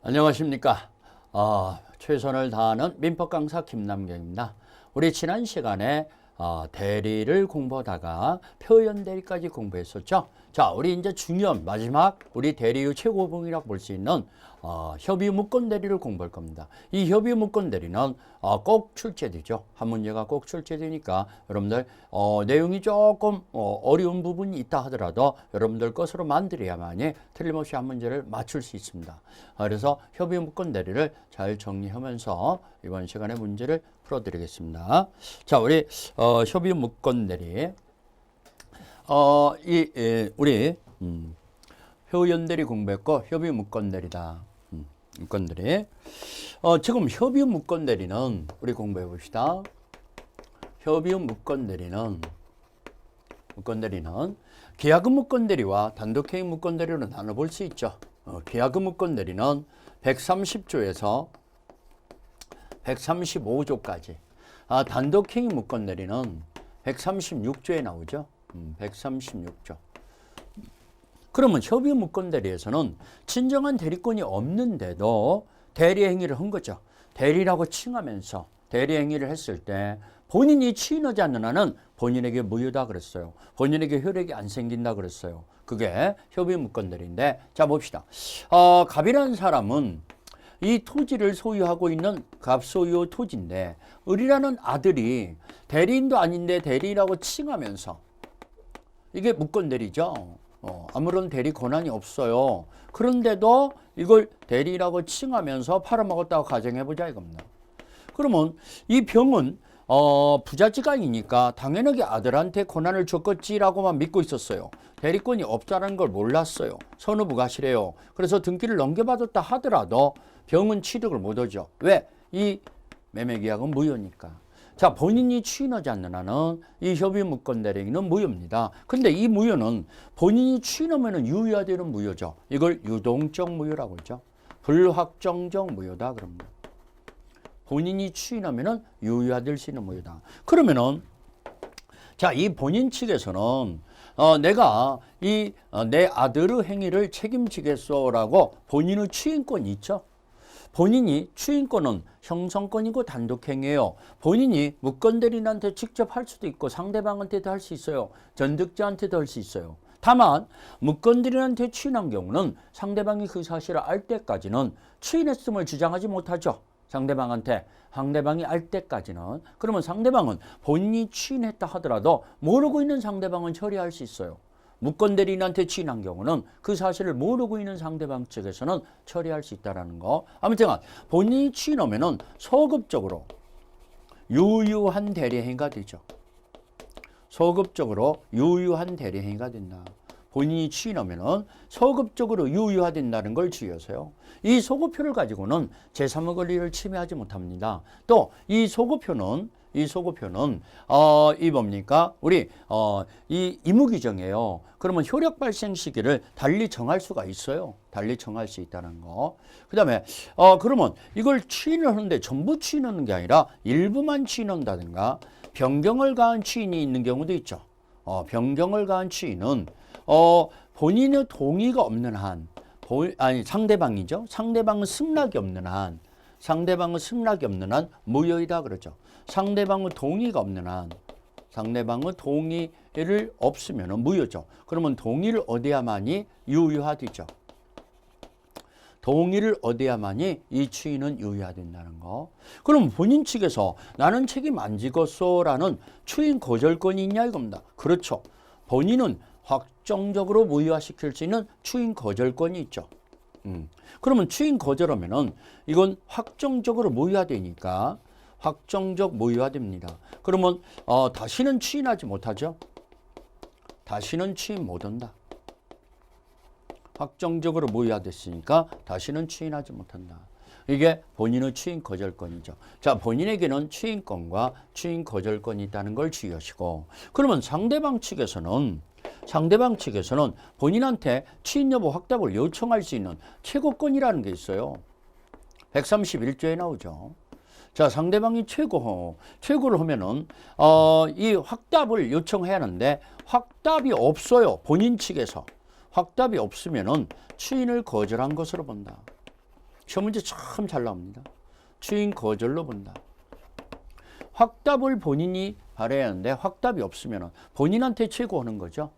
안녕하십니까. 최선을 다하는 민법 강사 김남경입니다. 우리 지난 시간에 대리를 공부하다가 표현 대리까지 공부했었죠. 자, 우리 이제 중요한 마지막 우리 대리의 최고봉이라고 볼 수 있는 협의 무권 대리를 공부할 겁니다. 이 협의 무권 대리는 꼭 출제되죠. 한 문제가 꼭 출제되니까 여러분들 내용이 조금 어려운 부분이 있다 하더라도 여러분들 것으로 만들어야만이 틀림없이 한 문제를 맞출 수 있습니다. 그래서 협의 무권 대리를 잘 정리하면서 이번 시간에 문제를 풀어드리겠습니다. 자, 우리 협의 무권 대리 우리 표현 대리 공부했고 협의 무권 대리다. 무권 대리. 지금 협의 무권 대리는 우리 공부해 봅시다. 협의 무권 대리는 계약금 무권 대리와 단독행위 무권 대리로 나눠볼 수 있죠. 계약금 무권 대리는 130조에서 135조까지. 단독행위 무권 대리는 136조에 나오죠. 136조. 그러면 협의 무권 대리에서는 진정한 대리권이 없는데도 대리 행위를 한 거죠. 대리라고 칭하면서 대리 행위를 했을 때 본인이 취인하지 않는 한은 본인에게 무효다 그랬어요. 본인에게 효력이 안 생긴다 그랬어요. 그게 협의 무권 대리인데, 자 봅시다. 갑이라는 사람은 이 토지를 소유하고 있는 갑소유 토지인데 을이라는 아들이 대리인도 아닌데 대리라고 칭하면서 이게 무권 대리죠. 아무런 대리 권한이 없어요. 그런데도 이걸 대리라고 칭하면서 팔아먹었다고 가정해보자 이겁니다. 그러면 이 병은 부자지간이니까 당연하게 아들한테 권한을 줬겠지라고만 믿고 있었어요. 대리권이 없다는 걸 몰랐어요. 선후부가시래요. 그래서 등기를 넘겨받았다 하더라도 병은 취득을 못하죠. 왜? 이 매매계약은 무효니까. 자, 본인이 취인하지 않는 한은 이 협의 무권 대리는 무효입니다. 근데 이 무효는 본인이 취인하면 유효화되는 무효죠. 이걸 유동적 무효라고 하죠. 불확정적 무효다 그럽니다. 본인이 취인하면 유효화될 수 있는 무효다. 그러면은 자, 이 본인 측에서는 내가 내 아들의 행위를 책임지겠소라고 본인의 취인권이 있죠. 본인이 취인권은 형성권이고 단독행위예요. 본인이 무권 대리인한테 직접 할 수도 있고 상대방한테도 할 수 있어요. 전득자한테도 할 수 있어요. 다만 무권 대리인한테 취인한 경우는 상대방이 그 사실을 알 때까지는 취인했음을 주장하지 못하죠. 상대방이 알 때까지는. 그러면 상대방은 본인이 취인했다 하더라도 모르고 있는 상대방은 처리할 수 있어요. 무권 대리인한테 취인한 경우는 그 사실을 모르고 있는 상대방 측에서는 처리할 수 있다는 거. 아무튼 본인이 취인하면은 소급적으로 유효한 대리행위가 되죠. 소급적으로 유효한 대리행위가 된다. 본인이 취인하면은 소급적으로 유효화된다는 걸 주의하세요. 이 소급표를 가지고는 제3의 권리를 침해하지 못합니다. 또 이 소급표는 뭡니까? 우리 이 의무 규정이에요. 그러면 효력 발생 시기를 달리 정할 수가 있어요. 달리 정할 수 있다는 거. 그다음에 그러면 이걸 취인을 하는데 전부 취인하는 게 아니라 일부만 취인한다든가 변경을 가한 취인이 있는 경우도 있죠. 변경을 가한 취인은 본인의 동의가 없는 한, 상대방이죠. 상대방은 승낙이 없는 한 무효이다 그러죠. 상대방의 동의가 없는 한, 상대방의 동의를 없으면 무효죠. 그러면 동의를 얻어야만이 유효화되죠. 동의를 얻어야만이 이 취인은 유효화된다는 거. 그럼 본인 측에서 나는 책임 안 지겠소라는 취인 거절권이 있냐 이겁니다. 그렇죠. 본인은 확정적으로 무효화시킬 수 있는 취인 거절권이 있죠. 그러면 취인 거절하면은 이건 확정적으로 무효화되니까 확정적 무효화됩니다. 그러면 다시는 취인하지 못하죠. 다시는 취인 못한다. 확정적으로 무효화됐으니까 다시는 취인하지 못한다. 이게 본인의 취인 거절권이죠. 자, 본인에게는 취인권과 취인 거절권이 있다는 걸 주의하시고, 그러면 상대방 측에서는 본인한테 취인 여부 확답을 요청할 수 있는 최고권이라는 게 있어요. 131조에 나오죠. 자, 상대방이 최고를 하면은 이 확답을 요청해야 하는데 확답이 없어요. 본인 측에서 확답이 없으면은 취인을 거절한 것으로 본다. 시험 문제 참 잘 나옵니다. 추인 거절로 본다. 확답을 본인이 발해야 하는데 확답이 없으면 본인한테 최고하는 거죠.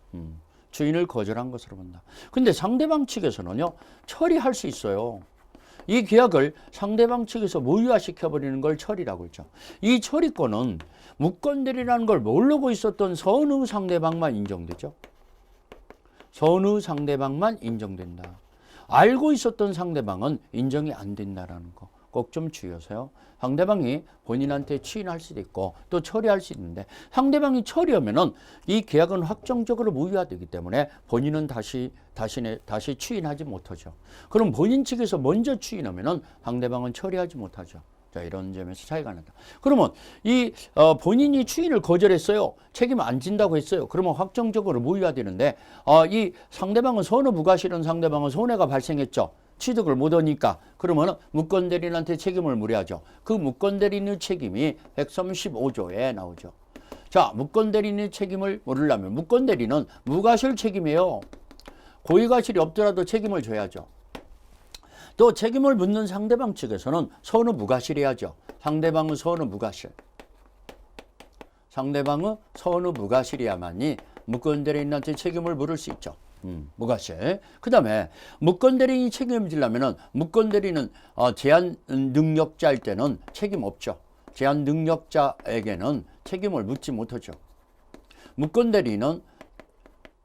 추인을 거절한 것으로 본다. 근데 상대방 측에서는요, 처리할 수 있어요. 이 계약을 상대방 측에서 무효화시켜버리는 걸 처리라고 했죠. 이 처리권은 무건대리라는 걸 모르고 있었던 선의 상대방만 인정되죠. 선의 상대방만 인정된다. 알고 있었던 상대방은 인정이 안 된다는 거 꼭 좀 주의하세요. 상대방이 본인한테 추인할 수도 있고 또 처리할 수 있는데 상대방이 처리하면은 이 계약은 확정적으로 무효화되기 때문에 본인은 다시 추인하지 못하죠. 그럼 본인 측에서 먼저 추인하면은 상대방은 처리하지 못하죠. 자, 이런 점에서 차이가 난다. 그러면 이 본인이 추인을 거절했어요. 책임 안 진다고 했어요. 그러면 확정적으로 무효화되는데 이 상대방은 손해 부과실은 상대방은 손해가 발생했죠. 취득을 못하니까 그러면 무건대리인한테 책임을 물어야죠. 그 무건대리인의 책임이 135조에 나오죠. 자, 무건대리인의 책임을 물으려면 무건대리는 무과실 책임이에요. 고의과실이 없더라도 책임을 져야죠. 또 책임을 묻는 상대방 측에서는 선의 무과실해야죠. 상대방은 선의 무과실. 상대방은 선의 무과실이야만이 무건대리인한테 책임을 물을 수 있죠. 무과실. 그 다음에 무건대리인이 책임을 지려면은 무건대리는 제한 능력자일 때는 책임 없죠. 제한 능력자에게는 책임을 묻지 못하죠. 무건대리는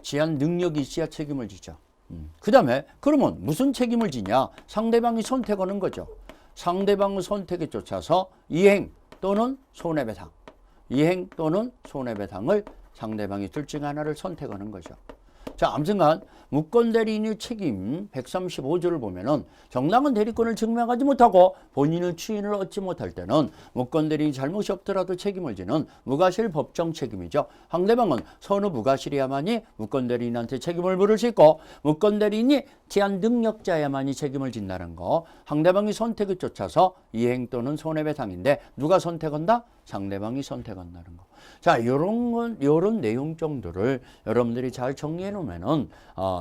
제한 능력이 있어야 책임을 지죠. 그 다음에 그러면 무슨 책임을 지냐? 상대방이 선택하는 거죠. 상대방의 선택에 쫓아서 이행 또는 손해배상. 이행 또는 손해배상을 상대방이 둘 중 하나를 선택하는 거죠. 자, 아무튼간 무건대리인의 책임 135조를 보면은 정당한 대리권을 증명하지 못하고 본인의 추인을 얻지 못할 때는 무건대리인이 잘못이 없더라도 책임을 지는 무과실 법정 책임이죠. 상대방은 선의 무과실이야만이 무건대리인한테 책임을 물을 수 있고 무건대리인이 제한 능력자야만이 책임을 진다는 거. 상대방이 선택을 쫓아서 이행 또는 손해배상인데 누가 선택한다? 상대방이 선택한다는 거. 자, 요런 내용 정도를 여러분들이 잘 정리해 놓으면은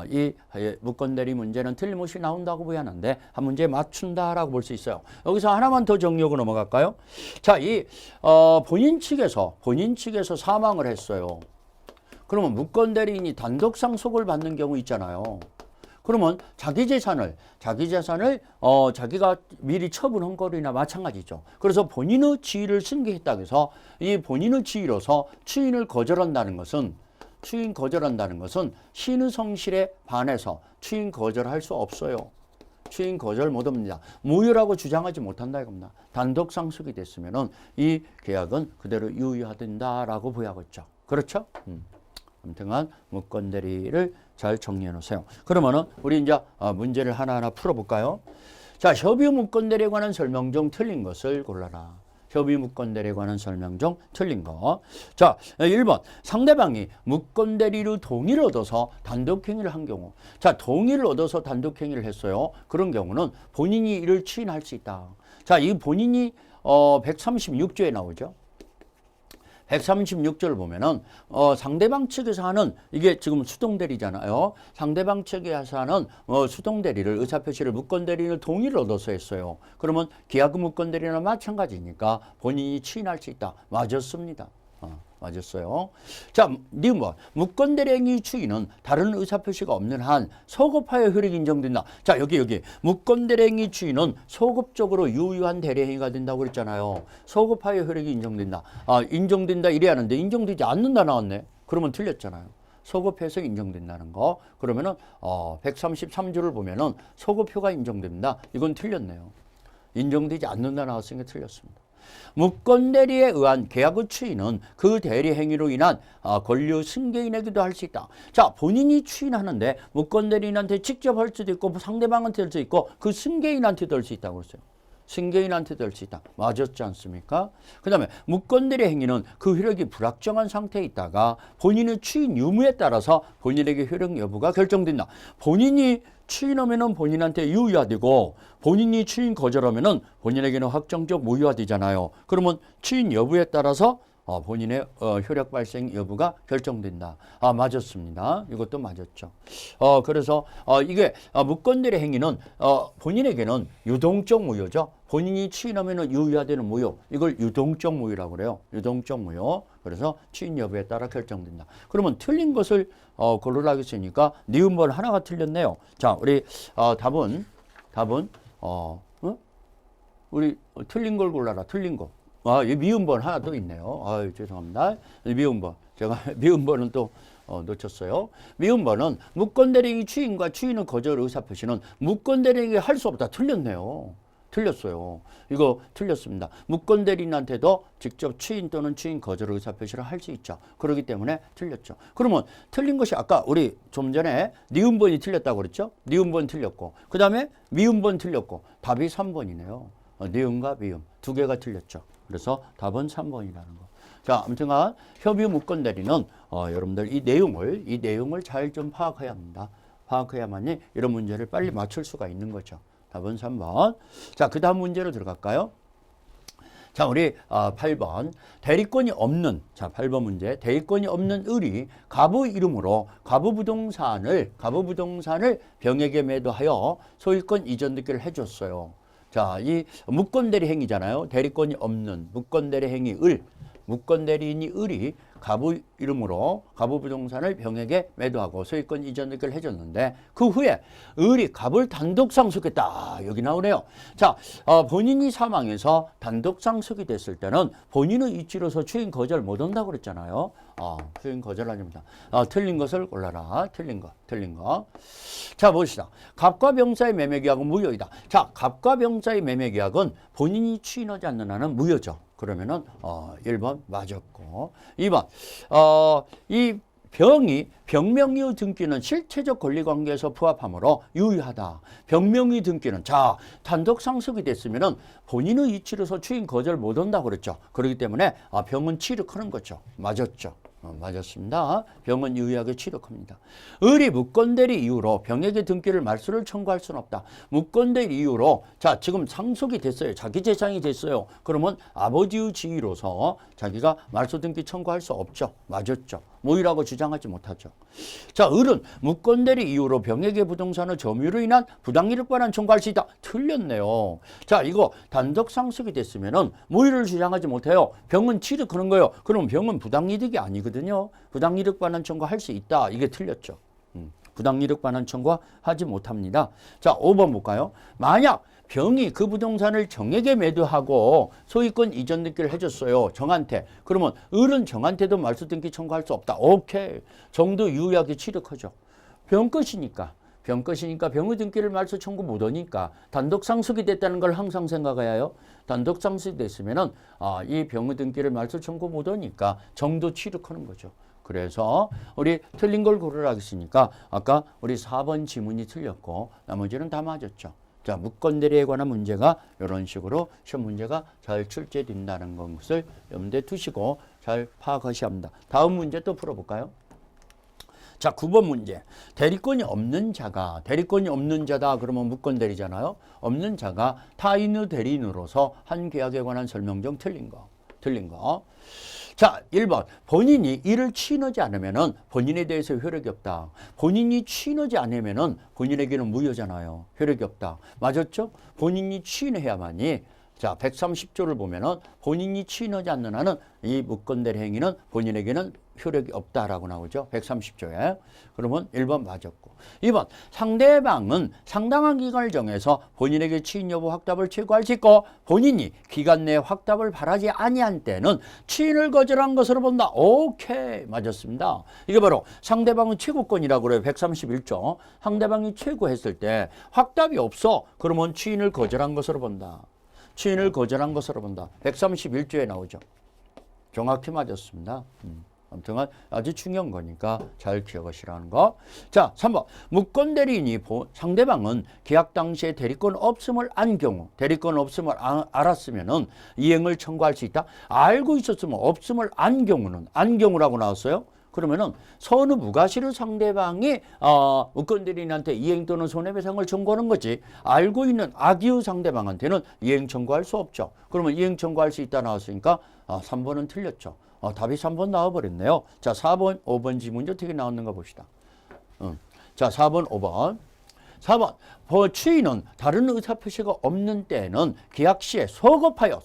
이 무건대리 문제는 틀림없이 나온다고 보이는데 한 문제에 맞춘다라고 볼 수 있어요. 여기서 하나만 더 정리하고 넘어갈까요? 자, 이 본인 측에서 사망을 했어요. 그러면 무건대리인이 단독 상속을 받는 경우 있잖아요. 그러면 자기 재산을 자기가 미리 처분한 거나 마찬가지죠. 그래서 본인의 지위를 승계했다고 해서 이 본인의 지위로서 추인 거절한다는 것은 신의 성실에 반해서 추인 거절할 수 없어요. 추인 거절 못합니다. 무효라고 주장하지 못한다 이겁니다. 단독 상속이 됐으면은 이 계약은 그대로 유효화된다라고 보여야겠죠. 그렇죠? 아무튼간 무건대리를 잘 정리해 놓으세요. 그러면은 우리 이제 문제를 하나하나 풀어볼까요? 자, 협의 무건대리에 관한 설명 중 틀린 것을 골라라. 협의 무건대리에 관한 설명 중 틀린 거. 자, 1번. 상대방이 무건대리로 동의를 얻어서 단독행위를 한 경우. 자, 동의를 얻어서 단독행위를 했어요. 그런 경우는 본인이 이를 추인할 수 있다. 자, 이 본인이 136조에 나오죠. 136조를 보면은 상대방 측에서 하는 이게 지금 수동대리잖아요. 상대방 측에서 하는 수동대리를 의사표시를 무건대리인의 동의를 얻어서 했어요. 그러면 계약금 무건대리나 마찬가지니까 본인이 추인할 수 있다. 맞았습니다. 맞았어요. 자, 니은 무건대리 행위 추인은 다른 의사표시가 없는 한 소급하여 효력이 인정된다. 자, 여기 무건대리 행위 추인은 소급적으로 유효한 대리행위가 된다고 그랬잖아요. 소급하여 효력이 인정된다. 인정된다 이래야 하는데 인정되지 않는다 나왔네. 그러면 틀렸잖아요. 소급해서 인정된다는 거. 그러면은 133조를 보면은 소급효가 인정됩니다. 이건 틀렸네요. 인정되지 않는다 나왔으니까 틀렸습니다. 무건대리에 의한 계약의 추인은 그 대리 행위로 인한 권리 승계인에게도 할 수 있다. 자, 본인이 추인하는데 무건대리인한테 직접 할 수도 있고 상대방한테 할 수 있고 그 승계인한테도 할 수 있다고 했어요. 승계인한테도 할 수 있다. 맞았지 않습니까? 그 다음에 무건대리 행위는 그 효력이 불확정한 상태에 있다가 본인의 추인 유무에 따라서 본인에게 효력 여부가 결정된다. 본인이 추인하면은 본인한테 유효화되고 본인이 추인 거절하면은 본인에게는 확정적 무효화되잖아요. 그러면 추인 여부에 따라서 본인의 효력 발생 여부가 결정된다. 맞았습니다. 이것도 맞았죠. 그래서 이게 무건대리 행위는 본인에게는 유동적 무효죠. 본인이 취인하면 유효화되는 무효. 이걸 유동적 무효라고 그래요. 유동적 무효. 그래서 취인 여부에 따라 결정된다. 그러면 틀린 것을 고르라고 했으니까 니은번 하나가 틀렸네요. 자, 우리 답은 우리 틀린 걸 골라라. 틀린 거. 이 미음번 하나 더 있네요. 죄송합니다. 미음번. 제가 미음번은 또 놓쳤어요. 미음번은 무건대리행위 취인과 취인의 거절 의사표시는 무건대리행위 할 수 없다. 틀렸네요. 틀렸어요. 이거 틀렸습니다. 무건대리인한테도 직접 취인 또는 취인 거절 의사표시를 할 수 있죠. 그렇기 때문에 틀렸죠. 그러면 틀린 것이 아까 우리 좀 전에 니은번이 틀렸다고 그랬죠. 니은번 틀렸고 그 다음에 미음번 틀렸고 답이 3번이네요. 니은과 미음 두 개가 틀렸죠. 그래서 답은 3번이라는 거. 자, 아무튼간 협의 무건대리는 여러분들 이 내용을 잘 좀 파악해야 합니다. 파악해야만이 이런 문제를 빨리 맞출 수가 있는 거죠. 답은 3번. 자, 그 다음 문제로 들어갈까요? 자, 우리 8번. 대리권이 없는, 자, 8번 문제. 대리권이 없는 을이 갑의 이름으로 갑부부동산을 병에게 매도하여 소유권 이전 등기를 해줬어요. 자, 이 무건대리 행위잖아요. 대리권이 없는 무건대리 행위 을. 무건대리인이 을이 갑의 이름으로 갑부부동산을 병에게 매도하고 소유권 이전 등기를 해줬는데 그 후에 을이 갑을 단독 상속했다. 여기 나오네요. 자, 본인이 사망해서 단독 상속이 됐을 때는 본인의 이치로서 추인 거절 못 한다고 그랬잖아요. 추인 거절 아닙니다. 틀린 것을 골라라. 틀린 거. 자, 봅시다. 갑과 병사의 매매계약은 무효이다. 자, 갑과 병사의 매매계약은 본인이 추인하지 않는 한은 무효죠. 그러면은 1번 맞았고 2번 이 병명의 등기는 실체적 권리관계에서 부합하므로 유효하다. 병명의 등기는 자 단독 상속이 됐으면은 본인의 이치로서 추인 거절 못 한다고 그랬죠. 그렇기 때문에 병은 취득하는 거죠. 맞았죠. 맞았습니다. 병은 유효하게 취득합니다. 을이 무건대리 이유로 병에게 등기를 말소를 청구할 수는 없다. 무건대리 이유로 자 지금 상속이 됐어요. 자기 재산이 됐어요. 그러면 아버지의 지위로서 자기가 말소 등기 청구할 수 없죠. 맞았죠. 무효라고 주장하지 못하죠. 자, 을은 무건대리 이유로 병에게 부동산의 점유로 인한 부당이득 반환 청구할 수 있다. 틀렸네요. 자, 이거 단독 상속이 됐으면은 무효를 주장하지 못해요. 병은 취득하는 거예요. 그럼 병은 부당이득이 아니거든요. 부당이득 반환 청구할 수 있다. 이게 틀렸죠. 부당이득 반환 청구하지 못합니다. 자, 5번 볼까요? 만약 병이 그 부동산을 정에게 매도하고 소유권 이전 등기를 해줬어요. 정한테. 그러면 을은 정한테도 말소 등기 청구할 수 없다. 오케이. 정도 유효하게 취득하죠. 병 것이니까 병의 등기를 말소 청구 못하니까 단독 상속이 됐다는 걸 항상 생각해야 해요. 단독 상속이 됐으면은 이 병의 등기를 말소 청구 못하니까 정도 취득하는 거죠. 그래서 우리 틀린 걸 고르라 했으니까 아까 우리 4번 지문이 틀렸고 나머지는 다 맞았죠. 자, 무건대리에 관한 문제가 이런 식으로 시험 문제가 잘 출제된다는 것을 염두에 두시고 잘 파악하셔야 합니다. 다음 문제 또 풀어볼까요? 자, 9번 문제. 대리권이 없는 자다. 그러면 무건대리잖아요. 없는 자가 타인의 대리인으로서 한 계약에 관한 설명 중 틀린 거. 자, 1번. 본인이 이를 취인하지 않으면은 본인에 대해서 효력이 없다. 본인이 취인하지 않으면은 본인에게는 무효잖아요. 효력이 없다. 맞았죠? 본인이 취인해야만이 자, 130조를 보면은 본인이 취인하지 않는 한은 이 무건대리 행위는 본인에게는 효력이 없다라고 나오죠. 130조에. 그러면 1번 맞았고. 2번. 상대방은 상당한 기간을 정해서 본인에게 취인 여부 확답을 최고할 수 있고 본인이 기간 내에 확답을 바라지 아니한 때는 취인을 거절한 것으로 본다. 오케이. 맞았습니다. 이게 바로 상대방은 최고권이라고 그래요. 131조. 상대방이 최고했을 때 확답이 없어. 그러면 취인을 거절한 것으로 본다. 취인을 거절한 것으로 본다. 131조에 나오죠. 정확히 맞았습니다. 아무튼 아주 중요한 거니까 잘 기억하시라는 거. 자, 3번. 무건대리인이 상대방은 계약 당시에 대리권 없음을 안 경우, 대리권 없음을 알았으면은 이행을 청구할 수 있다. 알고 있었으면 없음을 안 경우는 안 경우라고 나왔어요. 그러면은 선의 무과실의 상대방이 무건대리인한테 이행 또는 손해배상을 청구하는 거지, 알고 있는 악의의 상대방한테는 이행 청구할 수 없죠. 그러면 이행 청구할 수 있다 나왔으니까 3번은 틀렸죠. 답이 3번 나와버렸네요. 자, 4번, 5번 지문제 어떻게 나왔는가 봅시다. 자, 4번, 5번. 4번, 추인은 다른 의사표시가 없는 때에는 계약 시에 소급하여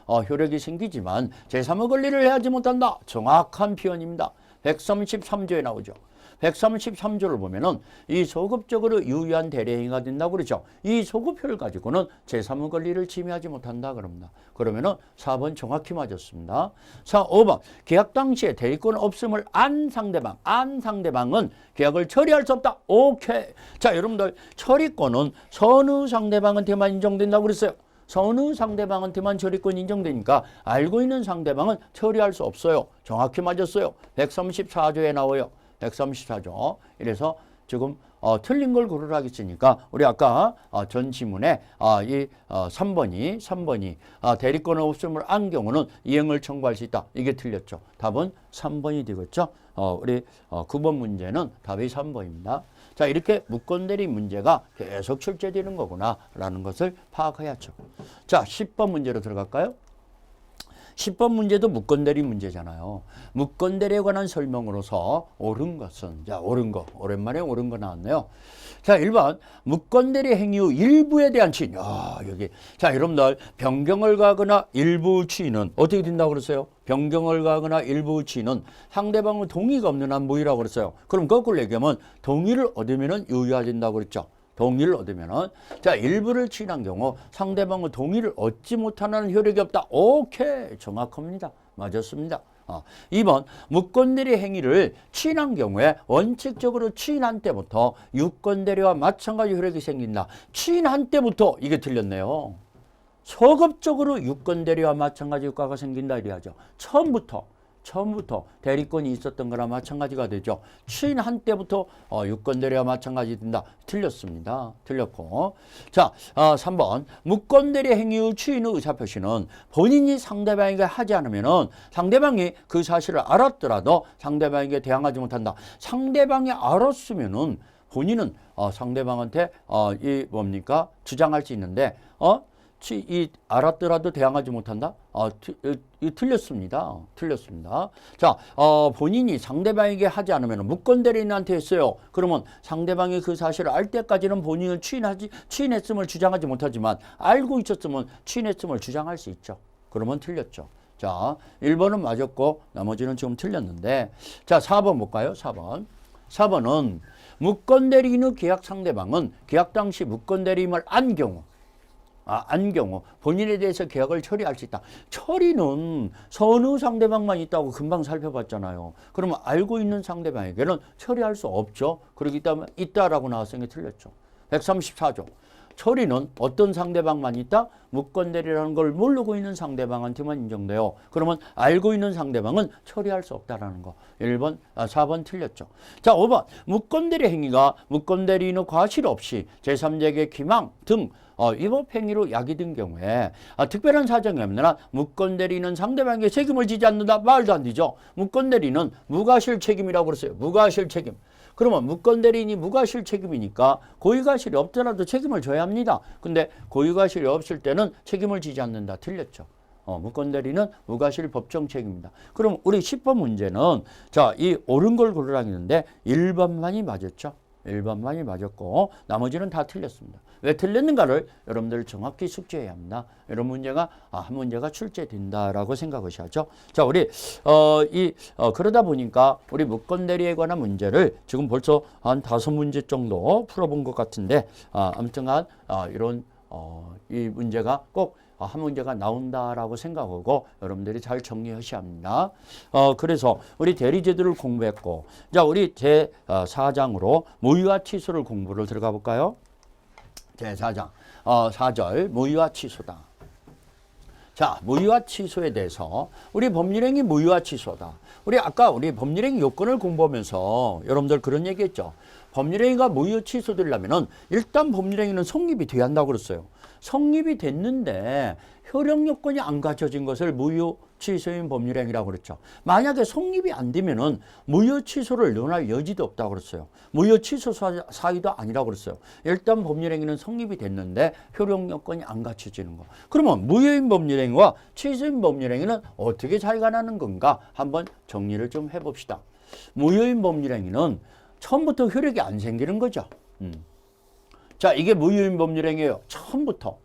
효력이 생기지만 제3의 권리를 해하지 못한다. 정확한 표현입니다. 133조에 나오죠. 133조를 보면은 이 소급적으로 유효한 대리행위가 된다고 그러죠. 이 소급표를 가지고는 제3의 권리를 침해하지 못한다 그럽니다. 그러면은 4번 정확히 맞았습니다. 자, 5번. 계약 당시에 대리권 없음을 안 상대방은 계약을 처리할 수 없다. 오케이. 자, 여러분들 처리권은 선의 상대방한테만 인정된다고 그랬어요. 선의 상대방한테만 처리권이 인정되니까 알고 있는 상대방은 처리할 수 없어요. 정확히 맞았어요. 134조에 나와요. 134조. 이래서 지금 틀린 걸 고르라 했으니까 우리 아까 전 지문에 이 3번이 대리권 없음을 안 경우는 이행을 청구할 수 있다. 이게 틀렸죠. 답은 3번이 되겠죠. 우리 9번 문제는 답이 3번입니다. 자, 이렇게 무건대리 문제가 계속 출제되는 거구나 라는 것을 파악해야죠. 자, 10번 문제로 들어갈까요? 10번 문제도 무건대리 문제잖아요. 무건대리에 관한 설명으로서 옳은 것은, 자, 옳은 거, 오랜만에 옳은 거 나왔네요. 자, 1번, 무건대리 행위 일부에 대한 추인. 여기. 자, 여러분들, 변경을 가거나 일부 추인은 어떻게 된다고 그랬어요? 변경을 가거나 일부 추인은 상대방의 동의가 없는 한 무효라고 그랬어요. 그럼 거꾸로 얘기하면 동의를 얻으면 유효화된다고 그랬죠. 동의를 얻으면은, 자, 일부를 추인한 경우 상대방의 동의를 얻지 못하는 효력이 없다. 오케이. 정확합니다. 맞았습니다. 2번, 무건대리 행위를 추인한 경우에 원칙적으로 추인한 때부터 유건대리와 마찬가지 효력이 생긴다. 추인한 때부터 이게 틀렸네요. 소급적으로 유건대리와 마찬가지 효과가 생긴다 이래야죠. 처음부터 대리권이 있었던 거나 마찬가지가 되죠. 추인한 때부터 유건대리와 마찬가지 된다. 틀렸습니다. 틀렸고. 자, 3번. 무건대리 행위의 추인의 의사표시는 본인이 상대방에게 하지 않으면은 상대방이 그 사실을 알았더라도 상대방에게 대항하지 못한다. 상대방이 알았으면은 본인은 상대방한테 주장할 수 있는데 알았더라도 대항하지 못한다? 틀렸습니다. 틀렸습니다. 자, 본인이 상대방에게 하지 않으면 무건대리인한테 했어요. 그러면 상대방이 그 사실을 알 때까지는 본인은 추인했음을 주장하지 못하지만 알고 있었으면 추인했음을 주장할 수 있죠. 그러면 틀렸죠. 자, 1번은 맞았고 나머지는 지금 틀렸는데, 자, 4번 볼까요? 4번. 4번은 무건대리인의 계약 상대방은 계약 당시 무건대리임을 안 경우 본인에 대해서 계약을 처리할 수 있다. 처리는 선의 상대방만 있다고 금방 살펴봤잖아요. 그러면 알고 있는 상대방에게는 처리할 수 없죠. 그렇기 때문에 있다라고 나왔으니 틀렸죠. 134조. 처리는 어떤 상대방만 있다? 무건대리라는 걸 모르고 있는 상대방한테만 인정돼요. 그러면 알고 있는 상대방은 처리할 수 없다라는 거. 4번 틀렸죠. 자, 5번. 무건대리 행위가 무건대리인의 과실 없이 제3자에게 기망 등 위법 행위로 야기된 경우에 특별한 사정이 없는 한 무건대리는 상대방에게 책임을 지지 않는다. 말도 안 되죠. 무건대리는 무과실 책임이라고 그랬어요. 무과실 책임. 그러면 무건대리인이 무과실 책임이니까 고의과실이 없더라도 책임을 져야 합니다. 근데 고의과실이 없을 때는 책임을 지지 않는다. 틀렸죠. 무건대리는 무과실 법정 책임입니다. 그럼 우리 10번 문제는 자, 이 옳은 걸 고르라 했는데 1번만이 맞았죠. 1번만이 맞았고 나머지는 다 틀렸습니다. 왜 틀렸는가를 여러분들 정확히 숙지해야 합니다. 이런 문제가 한 문제가 출제된다라고 생각하셔야죠. 자, 우리 그러다 보니까 우리 무건대리에 관한 문제를 지금 벌써 한 5문제 정도 풀어본 것 같은데 아무튼간 이런 이 문제가 꼭 한 문제가 나온다라고 생각하고 여러분들이 잘 정리하셔야 합니다. 그래서 우리 대리제도를 공부했고, 자, 우리 제4장으로 무효와 취소를 공부를 들어가 볼까요? 제4장 4절 무효와 취소다. 자, 무효와 취소에 대해서 우리 법률행위 무효와 취소다. 아까 우리 법률행위 요건을 공부하면서 여러분들 그런 얘기했죠. 법률행위가 무효 취소되려면은 일단 법률행위는 성립이 돼야 한다고 그랬어요. 성립이 됐는데 효력 요건이 안 갖춰진 것을 무효 취소인 법률행위라고 그랬죠. 만약에 성립이 안 되면은 무효 취소를 논할 여지도 없다고 그랬어요. 무효 취소 사유도 아니라고 그랬어요. 일단 법률행위는 성립이 됐는데 효력 요건이 안 갖춰지는 거. 그러면 무효인 법률행위와 취소인 법률행위는 어떻게 차이가 나는 건가? 한번 정리를 좀 해봅시다. 무효인 법률행위는 처음부터 효력이 안 생기는 거죠. 자, 이게 무효인 법률행위예요. 처음부터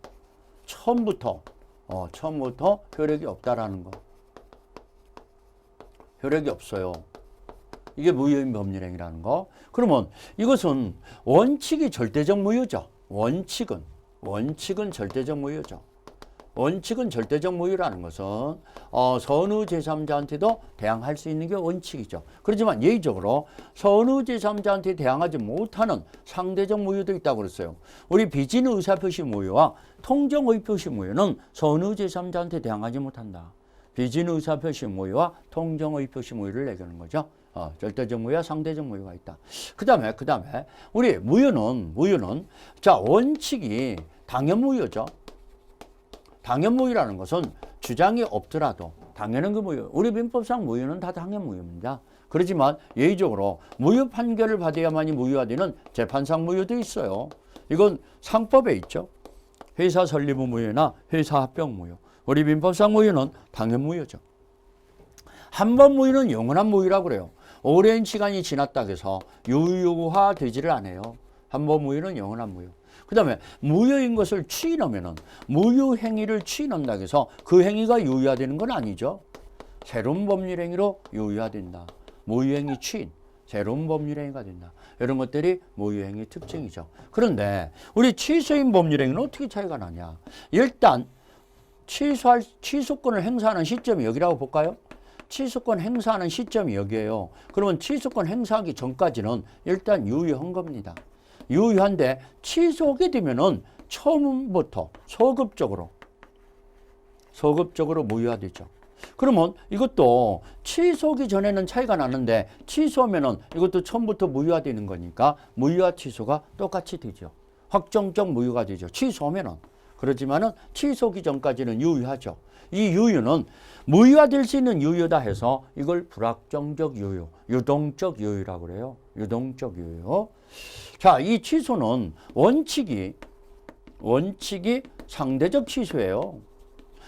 효력이 없다라는 거. 효력이 없어요. 이게 무효인 법률행위라는 거. 그러면 이것은 원칙이 절대적 무효죠. 원칙은 절대적 무효죠. 원칙은 절대적 무효라는 것은 선의 제3자한테도 대항할 수 있는 게 원칙이죠. 그렇지만 예의적으로 선의 제3자한테 대항하지 못하는 상대적 무효도 있다고 그랬어요. 우리 비진 의사표시 무효와 통정 의표시 무효는 선의 제3자한테 대항하지 못한다. 비진 의사표시 무효와 통정 의표시 무효를 얘기하는 거죠. 절대적 무효와 상대적 무효가 있다. 그 다음에 우리 무효는 자, 원칙이 당연 무효죠. 당연 무효라는 것은 주장이 없더라도 당연한 그 무효. 우리 민법상 무효는 다 당연 무효입니다. 그렇지만 예의적으로 무효 판결을 받아야만이 무효화되는 재판상 무효도 있어요. 이건 상법에 있죠. 회사 설립 무효나 회사 합병 무효. 우리 민법상 무효는 당연 무효죠. 한 번 무효는 영원한 무효라고 그래요. 오랜 시간이 지났다고 해서 유효화되지를 않아요. 한 번 무효는 영원한 무효. 그 다음에 무효인 것을 추인하면은 무효 행위를 추인한다고 해서 그 행위가 유효화되는 건 아니죠. 새로운 법률 행위로 유효화된다. 무효행위 추인, 새로운 법률 행위가 된다. 이런 것들이 무효행위 특징이죠. 그런데 우리 취소인 법률 행위는 어떻게 차이가 나냐? 일단 취소권을 행사하는 시점이 여기라고 볼까요? 취소권 행사하는 시점이 여기예요. 그러면 취소권 행사하기 전까지는 일단 유효한 겁니다. 유효한데 취소하게 되면은 처음부터 소급적으로 무효화되죠. 그러면 이것도 취소하기 전에는 차이가 나는데 취소하면은 이것도 처음부터 무효화되는 거니까 무효화 취소가 똑같이 되죠. 확정적 무효가 되죠. 취소하면은. 그렇지만은 취소하기 전까지는 유효하죠. 이 유효는 무효화될 수 있는 유효다 해서 이걸 불확정적 유효, 유동적 유효라고 그래요. 유동적 유효. 자, 이 취소는 원칙이 상대적 취소예요.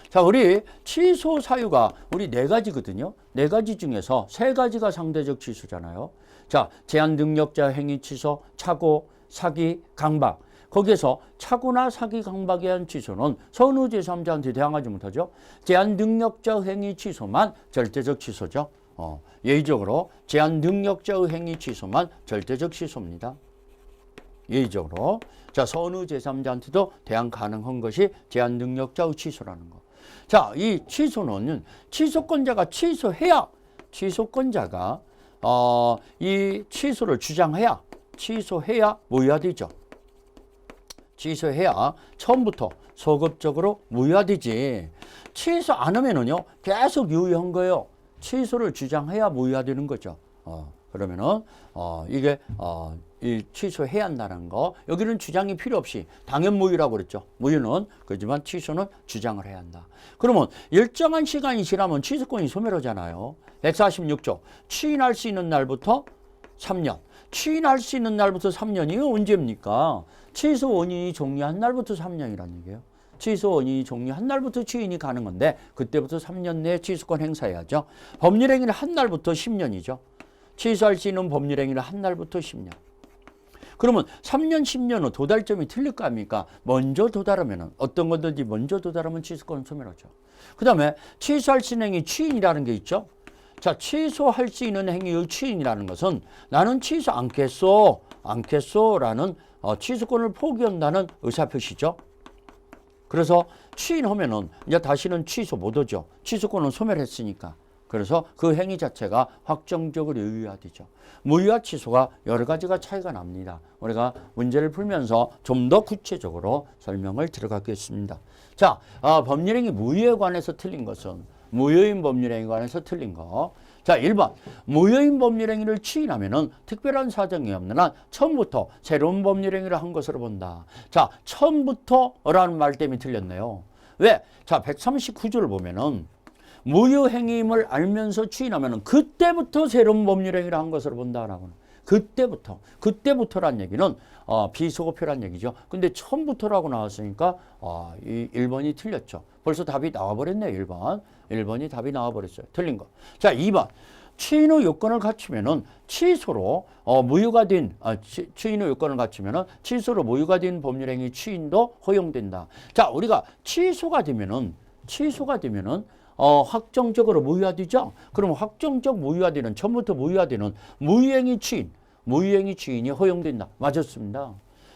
자, 우리 취소 사유가 우리 4가지거든요. 4가지 중에서 3가지가 상대적 취소잖아요. 자, 제한 능력자 행위 취소, 착오, 사기, 강박. 거기에서 착오나 사기, 강박에 의한 취소는 선의 제3자한테 대항하지 못하죠. 제한 능력자 행위 취소만 절대적 취소죠. 예의적으로 제한 능력자의 행위 취소만 절대적 취소입니다. 예의적으로. 자, 선의 제3자한테도 대항 가능한 것이 제한 능력자의 취소라는 거. 자, 이 취소는 취소권자가 취소권자가 이 취소를 주장해야 무효화되죠. 취소해야 처음부터 소급적으로 무효화되지. 취소 안 하면은요 계속 유효한 거예요. 취소를 주장해야 무효화되는 거죠. 그러면은 이게 이 취소해야 한다는 거. 여기는 주장이 필요 없이 당연 무효라고 그랬죠. 무효는 그렇지만 취소는 주장을 해야 한다. 그러면 일정한 시간이 지나면 취소권이 소멸하잖아요. 146조 추인할 수 있는 날부터 3년. 추인할 수 있는 날부터 3년이 언제입니까? 취소 원인이 종료한 날부터 3년이라는 얘기예요. 취소 원인이 종료한 날부터 추인이 가능한데 그때부터 3년 내에 취소권 행사해야죠. 법률행위는 한 날부터 10년이죠. 취소할 수 있는 법률행위는 한 날부터 10년. 그러면 3년, 10년은 도달점이 틀릴 거 아닙니까? 먼저 도달하면 어떤 거든지 먼저 도달하면 취소권은 소멸하죠. 그 다음에 취소할 수 있는 행위 추인이라는 게 있죠. 자, 취소할 수 있는 행위의 추인이라는 것은 나는 취소 않겠소라는 취소권을 포기한다는 의사표시죠. 그래서 추인하면은 이제 다시는 취소 못하죠. 취소권은 소멸했으니까. 그래서 그 행위 자체가 확정적으로 유효화되죠. 무효화 취소가 여러 가지가 차이가 납니다. 우리가 문제를 풀면서 좀 더 구체적으로 설명을 들어가겠습니다. 자, 법률행위 무효에 관해서 틀린 것은 무효인 법률행위에 관해서 틀린 거. 자, 1번. 무효인 법률행위를 추인하면은 특별한 사정이 없는 한 처음부터 새로운 법률행위를 한 것으로 본다. 자, 처음부터라는 말 때문에 틀렸네요. 왜? 자, 139조를 보면은 무효행위임을 알면서 추인하면 그때부터 새로운 법률행위를 한 것으로 본다라고는. 그때부터란 얘기는 비소급표란 얘기죠. 근데 처음부터라고 나왔으니까 이 1번이 틀렸죠. 벌써 답이 나와버렸네요. 1번이 답이 나와버렸어요. 틀린 거. 자, 2번. 추인 후 요건을 갖추면은 취소로 무효가 된 추인 후 요건을 갖추면은 취소로 무효가 된 법률행위 추인도 허용된다. 자, 우리가 취소가 되면은 확정적으로 무효화되죠. 그럼 확정적 무효화되는 처음부터 무효화되는 무효행위 추인이 허용된다. 맞았습니다.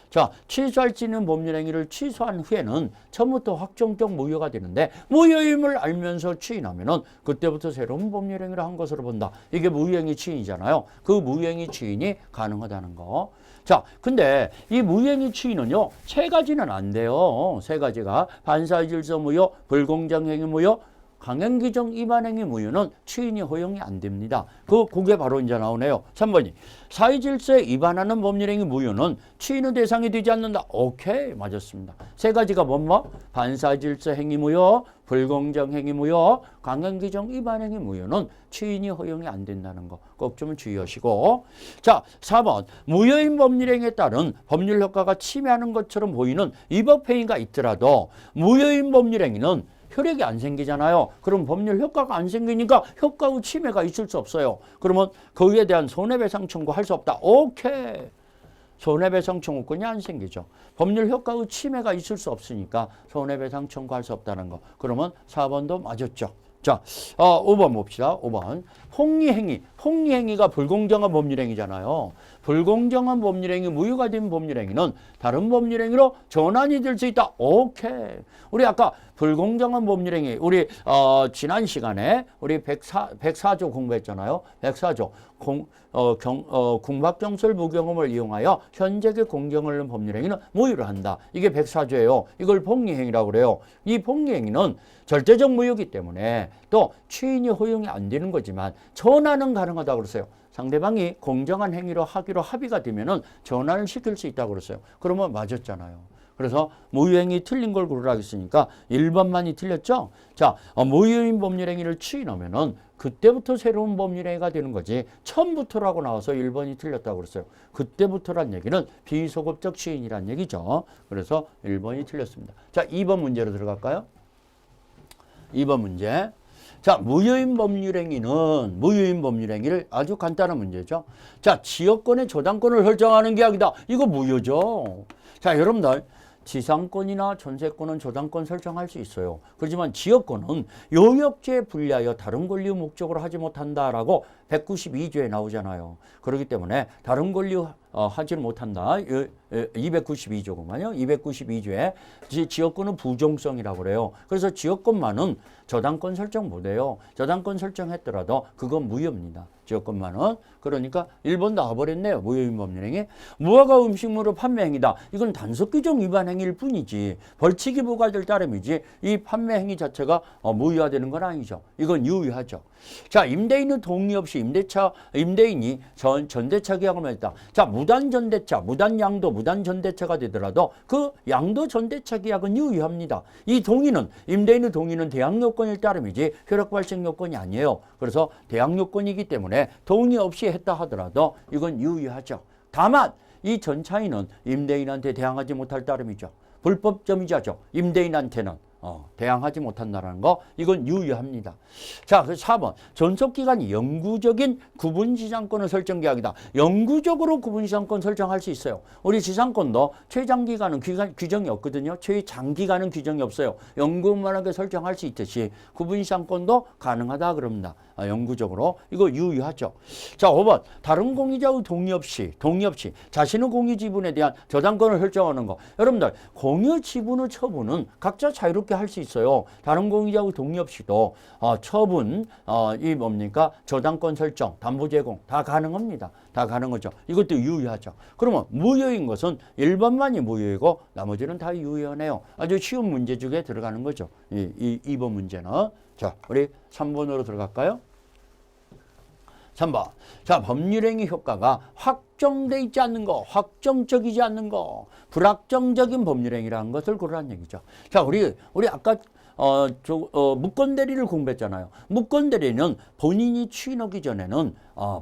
자, 취소할 수 있는 법률행위를 취소한 후에는 처음부터 확정적 무효가 되는데 무효임을 알면서 추인하면은 그때부터 새로운 법률행위를 한 것으로 본다. 이게 무효행위 추인이잖아요. 그 무효행위 추인이 가능하다는 거. 자, 근데 이 무효행위 추인은요, 세 가지는 안 돼요. 세 가지가 반사의 질서 무효, 불공정행위 무효, 강행규정 위반행위 무효는 추인이 허용이 안 됩니다. 그게 바로 이제 나오네요. 3번이 사회질서에 위반하는 법률행위 무효는 추인의 대상이 되지 않는다. 오케이, 맞았습니다. 세 가지가 반사질서 행위 무효, 불공정행위 무효, 강행규정 위반행위 무효는 추인이 허용이 안 된다는 거 꼭 좀 주의하시고. 자, 4번 무효인 법률행위에 따른 법률 효과가 침해하는 것처럼 보이는 위법행위가 있더라도 무효인 법률행위는 효력이 안 생기잖아요. 그럼 법률 효과가 안 생기니까 효과 후 침해가 있을 수 없어요. 그러면 거기에 대한 손해배상 청구할 수 없다. 오케이. 손해배상 청구권이 안 생기죠. 법률 효과 후 침해가 있을 수 없으니까 손해배상 청구할 수 없다는 거. 그러면 4번도 맞았죠. 자, 5번 봅시다. 5번. 폭리행위가 불공정한 법률행위잖아요. 불공정한 법률행위, 무효가 된 법률행위는 다른 법률행위로 전환이 될 수 있다. 오케이. 우리 아까 불공정한 법률행위, 우리 지난 시간에 우리 104조 공부했잖아요. 104조. 궁박정설 부경험을 이용하여 현재의 공경을 하는 법률행위는 무효를 한다. 이게 104조예요. 이걸 폭리행위라고 그래요. 이 폭리행위는 절대적 무효이기 때문에 또 추인이 허용이 안 되는 거지만 전환은 가능하다고 그랬어요. 상대방이 공정한 행위로 하기로 합의가 되면은 전환을 시킬 수 있다고 그랬어요. 그러면 맞았잖아요. 그래서 무효행위 틀린 걸 고르라 했으니까 1번만이 틀렸죠. 자, 무효인 법률행위를 추인하면은 그때부터 새로운 법률행위가 되는 거지. 처음부터라고 나와서 1번이 틀렸다고 그랬어요. 그때부터란 얘기는 비소급적 추인이란 얘기죠. 그래서 1번이 틀렸습니다. 자, 2번 문제로 들어갈까요? 2번 문제. 자, 무효인 법률행위를 아주 간단한 문제죠. 자, 지역권의 저당권을 설정하는 계약이다. 이거 무효죠. 자, 여러분들 지상권이나 전세권은 저당권 설정할 수 있어요. 그렇지만 지역권은 용역죄에 불리하여 다른 권리 목적으로 하지 못한다라고 192조에 나오잖아요. 그렇기 때문에 다른 권리 하지를 못한다. 292조구만요. 292조에 지역권은 부종성이라고 그래요. 그래서 지역권만은 저당권 설정 못해요. 저당권 설정했더라도 그건 무효입니다. 지역권만은. 그러니까 1번 나와버렸네요. 무효인 법률행위. 무허가 음식물을 판매행위다. 이건 단속규정 위반 행위일 뿐이지 벌칙이 부과될 따름이지 이 판매행위 자체가 무효화되는 건 아니죠. 이건 유효하죠. 자, 임대인은 동의 없이 임대인이 전대차 계약을 맺었다. 자, 무단전대차, 무단양도, 무단전대차가 되더라도 그 양도 전대차 계약은 유효합니다. 임대인의 동의는 대항요건일 따름이지 효력 발생 요건이 아니에요. 그래서 대항요건이기 때문에 동의 없이 했다 하더라도 이건 유효하죠. 다만 이 전차인은 임대인한테 대항하지 못할 따름이죠. 불법점이자죠. 임대인한테는 대항하지 못한다는 거 이건 유효합니다. 자, 그 4번 존속기간이 영구적인 구분지상권을 설정 계약이다. 영구적으로 구분지상권 설정할 수 있어요. 우리 지상권도 최장기간은 규정이 없거든요. 최장기간은 규정이 없어요. 영구만하게 설정할 수 있듯이 구분지상권도 가능하다 그럽니다. 영구적으로 이거 유효하죠. 자, 5번 다른 공유자의 동의 없이 자신의 공유 지분에 대한 저당권을 설정하는 거. 여러분들 공유 지분의 처분은 각자 자유롭게 할 수 있어요. 다른 공유자의 동의 없이도 처분 이 뭡니까 저당권 설정, 담보 제공 다 가능합니다. 다 가능하죠. 이것도 유효하죠. 그러면 무효인 것은 1번만이 무효이고 나머지는 다 유효하네요. 아주 쉬운 문제 중에 들어가는 거죠. 2번 문제는. 자, 우리 3번으로 들어갈까요? 3번. 자, 법률행위 효과가 확정돼 있지 않는 거, 확정적이지 않는 거, 불확정적인 법률행위라는 것을 고르라는 얘기죠. 자, 우리 아까 무건대리를 공부했잖아요. 무건대리는 본인이 추인하기 전에는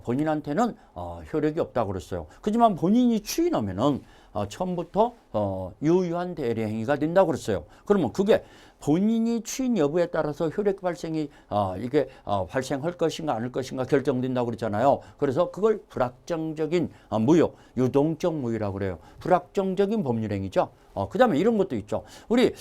본인한테는 효력이 없다고 그랬어요. 하지만 본인이 추인하면은 처음부터 유효한 대리행위가 된다고 그랬어요. 그러면 그게 본인이 추인 여부에 따라서 효력 발생이 이게 발생할 것인가 아닐 것인가 결정된다고 그랬잖아요. 그래서 그걸 불확정적인 무효, 유동적 무효라고 그래요. 불확정적인 법률행위죠. 그 다음에 이런 것도 있죠. 우리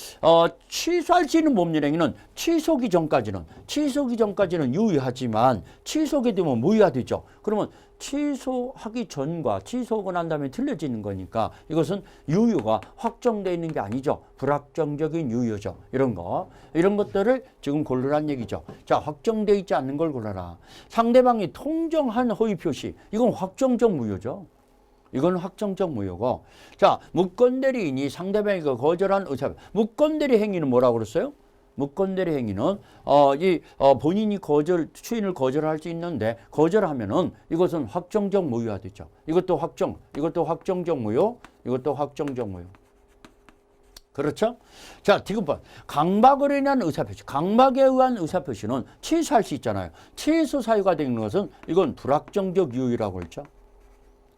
취소할 수 있는 법률행위는 취소기 전까지는 유효하지만 취소하게 되면 무효화되죠. 그러면 취소하기 전과 취소하고 난 다음에 틀려지는 거니까 이것은 유효가 확정되어 있는 게 아니죠. 불확정적인 유효죠. 이런 것들을 지금 고르란 얘기죠. 자, 확정되어 있지 않는 걸 고르라. 상대방이 통정한 허위 표시, 이건 확정적 무효죠. 이건 확정적 무효고. 자, 무건대리인이 상대방이 거절한 의사, 무건대리 행위는 뭐라고 그랬어요? 무건대리 행위는 본인이 추인을 거절할 수 있는데 거절하면은 이것은 확정적 무효화되죠. 이것도 확정적 무효, 이것도 확정적 무효. 그렇죠? 자, 디귿번. 강박으로 인한 의사표시. 강박에 의한 의사표시는 취소할 수 있잖아요. 취소 사유가 되는 것은 이건 불확정적 유효라고 했죠.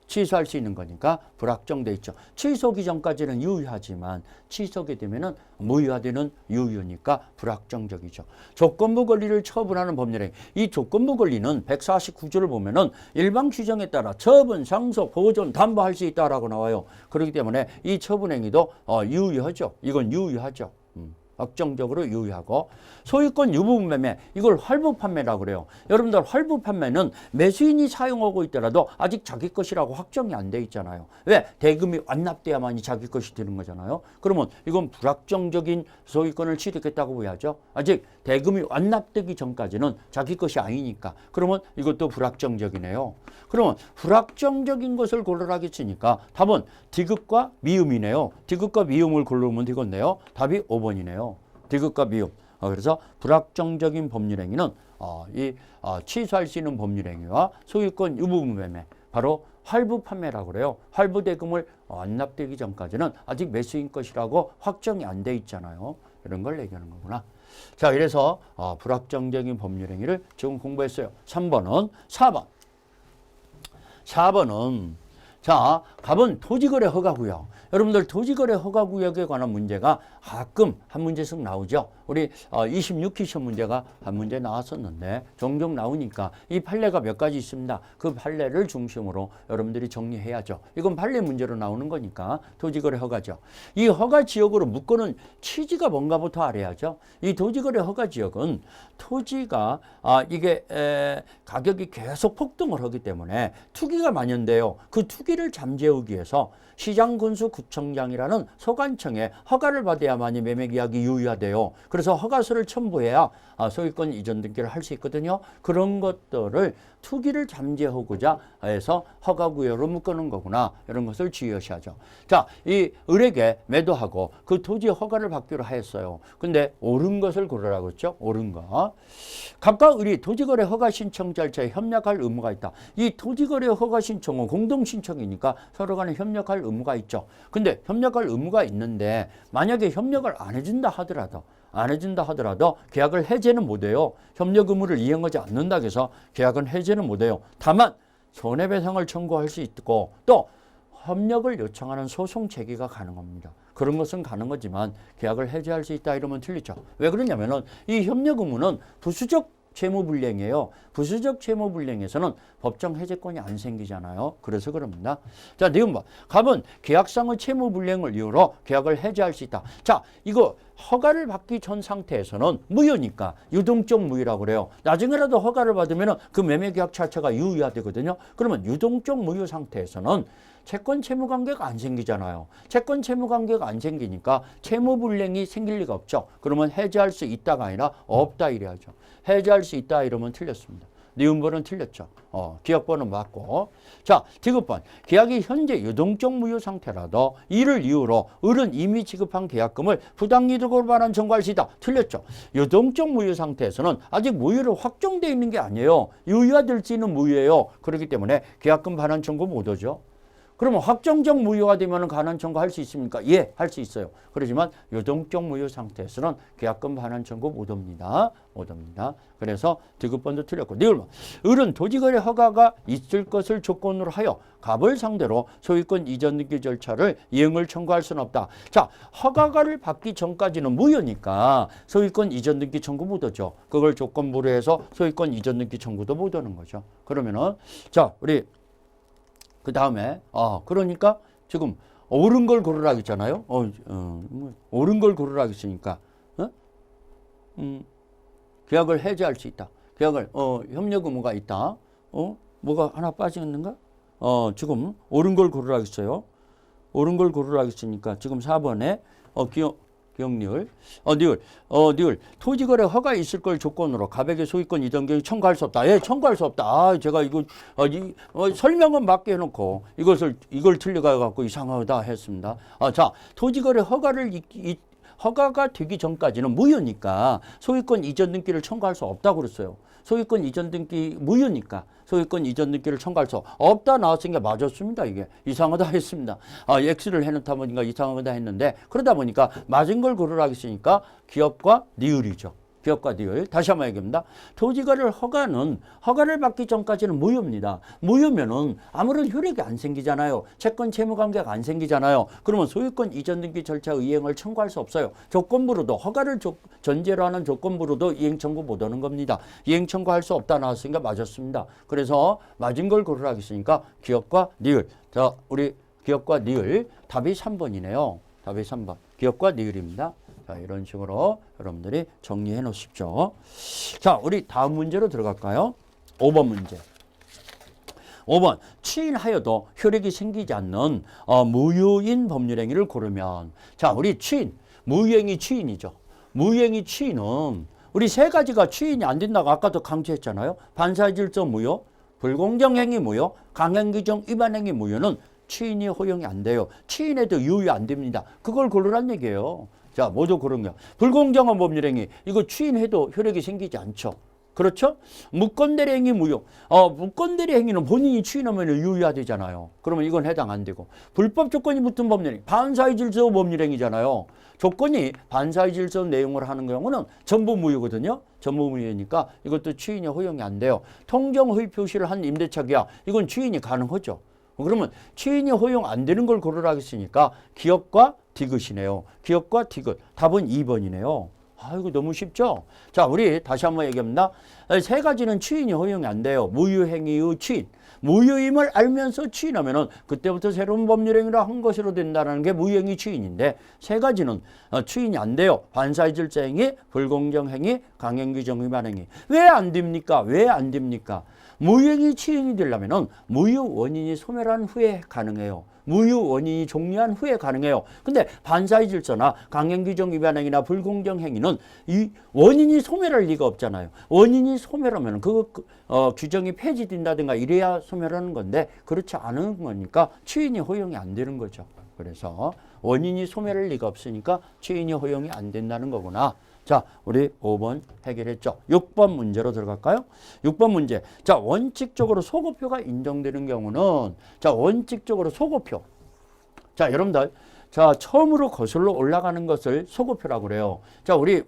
취소할 수 있는 거니까 불확정돼 있죠. 취소기 전까지는 유효하지만 취소하게 되면은 무효화되는 유효니까 불확정적이죠. 조건부 권리를 처분하는 법률행위. 이 조건부 권리는 149조를 보면은 일반 규정에 따라 처분, 상속, 보존, 담보할 수 있다라고 나와요. 그렇기 때문에 이 처분행위도 유효하죠. 이건 유효하죠. 확정적으로 유효하고. 소유권 유부분 매매, 이걸 활부 판매라고 그래요. 여러분들 활부 판매는 매수인이 사용하고 있더라도 아직 자기 것이라고 확정이 안 돼 있잖아요. 왜? 대금이 완납돼야만이 자기 것이 되는 거잖아요. 그러면 이건 불확정적인 소유권을 취득했다고 봐야죠. 아직 대금이 완납되기 전까지는 자기 것이 아니니까. 그러면 이것도 불확정적이네요. 그러면 불확정적인 것을 고르라겠으니까 답은 디귿과 미음이네요. 디귿과 미음을 고르면 되겠네요. 답이 5번이네요. 디귿과 미음. 그래서 불확정적인 법률행위는 취소할 수 있는 법률행위와 소유권 유부분 매매, 바로 활부 판매라고 그래요. 활부 대금을 완납되기 전까지는 아직 매수인 것이라고 확정이 안 돼 있잖아요. 이런 걸 얘기하는 거구나. 자, 그래서 불확정적인 법률행위를 지금 공부했어요. 3번은 4번은 자, 갑은 토지거래 허가구역. 여러분들 토지거래 허가구역에 관한 문제가 가끔 한 문제씩 나오죠. 우리 26기 시험 문제가 한 문제 나왔었는데 종종 나오니까 이 판례가 몇 가지 있습니다. 그 판례를 중심으로 여러분들이 정리해야죠. 이건 판례 문제로 나오는 거니까 토지거래 허가죠. 이 허가 지역으로 묶어놓은 취지가 뭔가부터 알아야죠. 이 토지거래 허가 지역은 토지가 이게 가격이 계속 폭등을 하기 때문에 투기가 만연돼요. 그 투기를 잠재우기 위해서 시장군수구청장이라는 소관청에 허가를 받아야만이 매매계약이 유효화돼요. 그래서 허가서를 첨부해야 소유권 이전 등기를 할 수 있거든요. 그런 것들을 투기를 잠재하고자 해서 허가구역으로 묶어놓은 거구나. 이런 것을 주의하셔야죠. 자, 이 을에게 매도하고 그 토지 허가를 받기로 하였어요. 근데 옳은 것을 고르라고 했죠. 옳은 거. 각각 을이 토지거래 허가 신청 절차에 협력할 의무가 있다. 이 토지거래 허가 신청은 공동신청이니까 서로 간에 협력할 의무가 있죠. 근데 협력할 의무가 있는데 만약에 협력을 안 해준다 하더라도 계약을 해제는 못해요. 협력 의무를 이행하지 않는다고 해서 계약은 해제는 못해요. 다만 손해배상을 청구할 수 있고 또 협력을 요청하는 소송 제기가 가능합니다. 그런 것은 가능하지만 계약을 해제할 수 있다 이러면 틀리죠. 왜 그러냐면은 이 협력 의무는 부수적 채무불이행이에요. 부수적 채무불이행에서는 법정 해제권이 안 생기잖아요. 그래서 그럽니다. 자, 니은 봐. 갑은 계약상의 채무불이행을 이유로 계약을 해제할 수 있다. 자, 이거 허가를 받기 전 상태에서는 무효니까 유동적 무효라고 그래요. 나중에라도 허가를 받으면 그 매매계약 자체가 유효화되거든요. 그러면 유동적 무효 상태에서는 채권 채무 관계가 안 생기잖아요. 채권 채무 관계가 안 생기니까 채무 불이행이 생길 리가 없죠. 그러면 해제할 수 있다가 아니라 없다 이래야죠. 해제할 수 있다 이러면 틀렸습니다. 니은번은 틀렸죠. 기억번은 맞고. 자, 디귿번. 계약이 현재 유동적 무효 상태라도 이를 이유로 을은 이미 지급한 계약금을 부당이득으로 반환 청구할 수 있다. 틀렸죠. 유동적 무효 상태에서는 아직 무효로 확정되어 있는 게 아니에요. 유효화될 수 있는 무효예요. 그렇기 때문에 계약금 반환 청구 못 하죠. 그러면 확정적 무효가 되면 반환 청구할 수 있습니까? 예, 할 수 있어요. 그렇지만 유동적 무효 상태에서는 계약금 반환 청구 못 합니다. 못 합니다. 그래서 디귿번도 틀렸고. 니을번. 을은 토지거래 허가가 있을 것을 조건으로 하여 갑을 상대로 소유권 이전 등기 절차를 이행을 청구할 수는 없다. 자, 허가를 받기 전까지는 무효니까 소유권 이전 등기 청구 못 하죠. 그걸 조건부로 해서 소유권 이전 등기 청구도 못 하는 거죠. 그러면은 자, 우리 그 다음에 그러니까 지금 옳은 걸 고르라 했잖아요. 옳은 걸 고르라 했으니까 계약을 해지할 수 있다. 계약을 협력 의무가 있다. 뭐가 하나 빠지겠는가? 지금 옳은 걸 고르라 했어요. 옳은 걸 고르라 했으니까 지금 4번에 기억리을, 니을. 토지거래 허가 있을 걸 조건으로 가백의 소유권 이전 경우 청구할 수 없다. 예, 청구할 수 없다. 제가 이거 설명은 맞게 해놓고 이걸 틀려가지고 이상하다 했습니다. 자, 토지거래 허가가 되기 전까지는 무효니까 소유권 이전 등기를 청구할 수 없다고 그랬어요. 소유권 이전 등기 무효니까 소유권 이전 등기를 청구할 수 없다 나왔으니까 맞았습니다. 이게 이상하다 했습니다. X를 해놓다 보니까 이상하다 했는데 그러다 보니까 맞은 걸 고르라 했으니까 기업과 니을이죠. 기업과 니을. 다시 한번 얘기합니다. 토지거래 허가를 받기 전까지는 무효입니다. 무효면은 아무런 효력이 안 생기잖아요. 채권 채무 관계가 안 생기잖아요. 그러면 소유권 이전 등기 절차 이행을 청구할 수 없어요. 조건부로도 허가를 전제로 하는 조건부로도 이행 청구 못 하는 겁니다. 이행 청구할 수 없다 나왔으니까 맞았습니다. 그래서 맞은 걸 고르라 했으니까 기업과 니을. 자, 우리 기업과 니을 답이 3번이네요. 답이 3번. 기업과 니을입니다. 자, 이런 식으로 여러분들이 정리해 놓으십시오. 자, 우리 다음 문제로 들어갈까요? 5번 문제. 5번. 취인하여도 효력이 생기지 않는 무효인 법률행위를 고르면. 자, 우리 취인. 무효행위 취인이죠. 무효행위 취인은 우리 세 가지가 취인이 안 된다고 아까도 강조했잖아요. 반사의 질서 무효, 불공정행위 무효, 강행규정 위반행위 무효는 취인이 허용이 안 돼요. 취인에도 유효 안 됩니다. 그걸 고르란 얘기예요. 자, 모두 고른 거. 불공정한 법률행위. 이거 취인해도 효력이 생기지 않죠. 그렇죠? 무건대리 행위 무효. 무건대리 행위는 본인이 취인하면 유효화되잖아요. 그러면 이건 해당 안 되고. 불법 조건이 붙은 법률행위. 반사의 질서 법률행위잖아요. 조건이 반사의 질서 내용을 하는 경우는 전부 무효거든요. 전부 무효니까 이것도 취인이 허용이 안 돼요. 통정 허위 표시를 한 임대차 계약. 이건 취인이 가능하죠. 그러면 취인이 허용 안 되는 걸 고르라 했으니까 기업과 디귿이네요. 기업과 디귿. 답은 2번이네요. 이거 너무 쉽죠? 자, 우리 다시 한번 얘기합니다. 세 가지는 취인이 허용이 안 돼요. 무효행위의 취인. 무효임을 알면서 취인하면은 그때부터 새로운 법률행위를 한 것으로 된다는 게 무효행위 취인인데 세 가지는 취인이 안 돼요. 반사의 질서행위, 불공정행위, 강행규정 위반행위. 왜 안 됩니까? 왜 안 됩니까? 무효행위 취인이 되려면은 무효 원인이 소멸한 후에 가능해요. 무효 원인이 종료한 후에 가능해요. 근데 반사의 질서나 강행규정 위반행위나 불공정행위는 이 원인이 소멸할 리가 없잖아요. 원인이 소멸하면 규정이 폐지된다든가 이래야 소멸하는 건데 그렇지 않은 거니까 취인이 허용이 안 되는 거죠. 그래서 원인이 소멸할 리가 없으니까 취인이 허용이 안 된다는 거구나. 자, 우리 5번 해결했죠. 6번 문제로 들어갈까요? 6번 문제. 자, 원칙적으로 소급표가 인정되는 경우는 자, 원칙적으로 소급표. 자, 여러분들. 자, 처음으로 거슬러 올라가는 것을 소급표라고 그래요. 자, 우리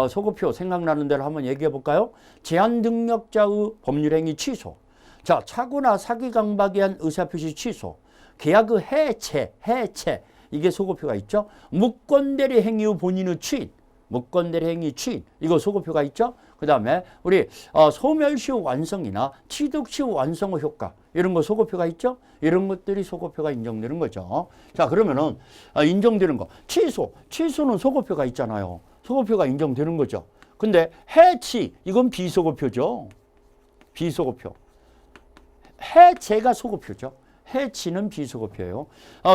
소급표 생각나는 대로 한번 얘기해 볼까요? 제한 능력자의 법률행위 취소. 자, 차고나 사기 강박에 한 의사표시 취소. 계약의 해체. 이게 소급표가 있죠. 무건대리 행위의 본인의 취인. 무건대리 행위 취인. 이거 소급표가 있죠. 그 다음에 우리 소멸시효 완성이나 취득시효 완성의 효과. 이런 거 소급표가 있죠. 이런 것들이 소급표가 인정되는 거죠. 자, 그러면은 인정되는 거. 취소는 소급표가 있잖아요. 소급표가 인정되는 거죠. 근데 해치. 이건 비소급표죠. 비소급표. 해체가 소급표죠. 해치는 비소급표예요.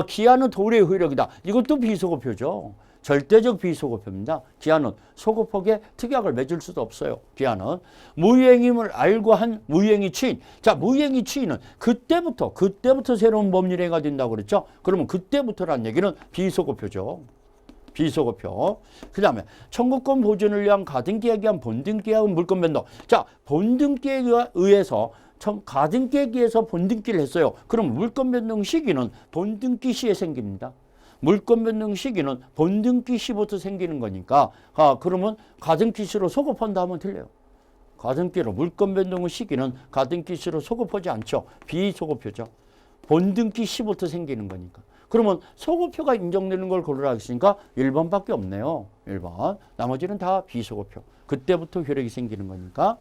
기한은 도래의 효력이다. 이것도 비소급표죠. 절대적 비소급표입니다. 기한은 소급폭에 특약을 맺을 수도 없어요. 기한은 무유행임을 알고 한 무유행위 취인. 자, 무유행위 취인은 그때부터 새로운 법률행위가 된다고 그랬죠. 그러면 그때부터란 얘기는 비소급표죠. 비소급표. 그 다음에 청구권 보존을 위한 가등기에 의한 본등기하고 물권 변동. 자, 본등기에 의해서 가등기에 의해서 본등기를 했어요. 그럼 물권 변동 시기는 본등기 시에 생깁니다. 물권 변동 시기는 본등기 시부터 생기는 거니까 그러면 가등기 시로 소급한다 하면 틀려요. 가등기로 물권 변동 시기는 가등기 시로 소급하지 않죠. 비소급표죠. 본등기 시부터 생기는 거니까. 그러면 소급표가 인정되는 걸 고르라 했으니까 1번밖에 없네요. 1번. 나머지는 다 비소급표. 그때부터 효력이 생기는 거니까.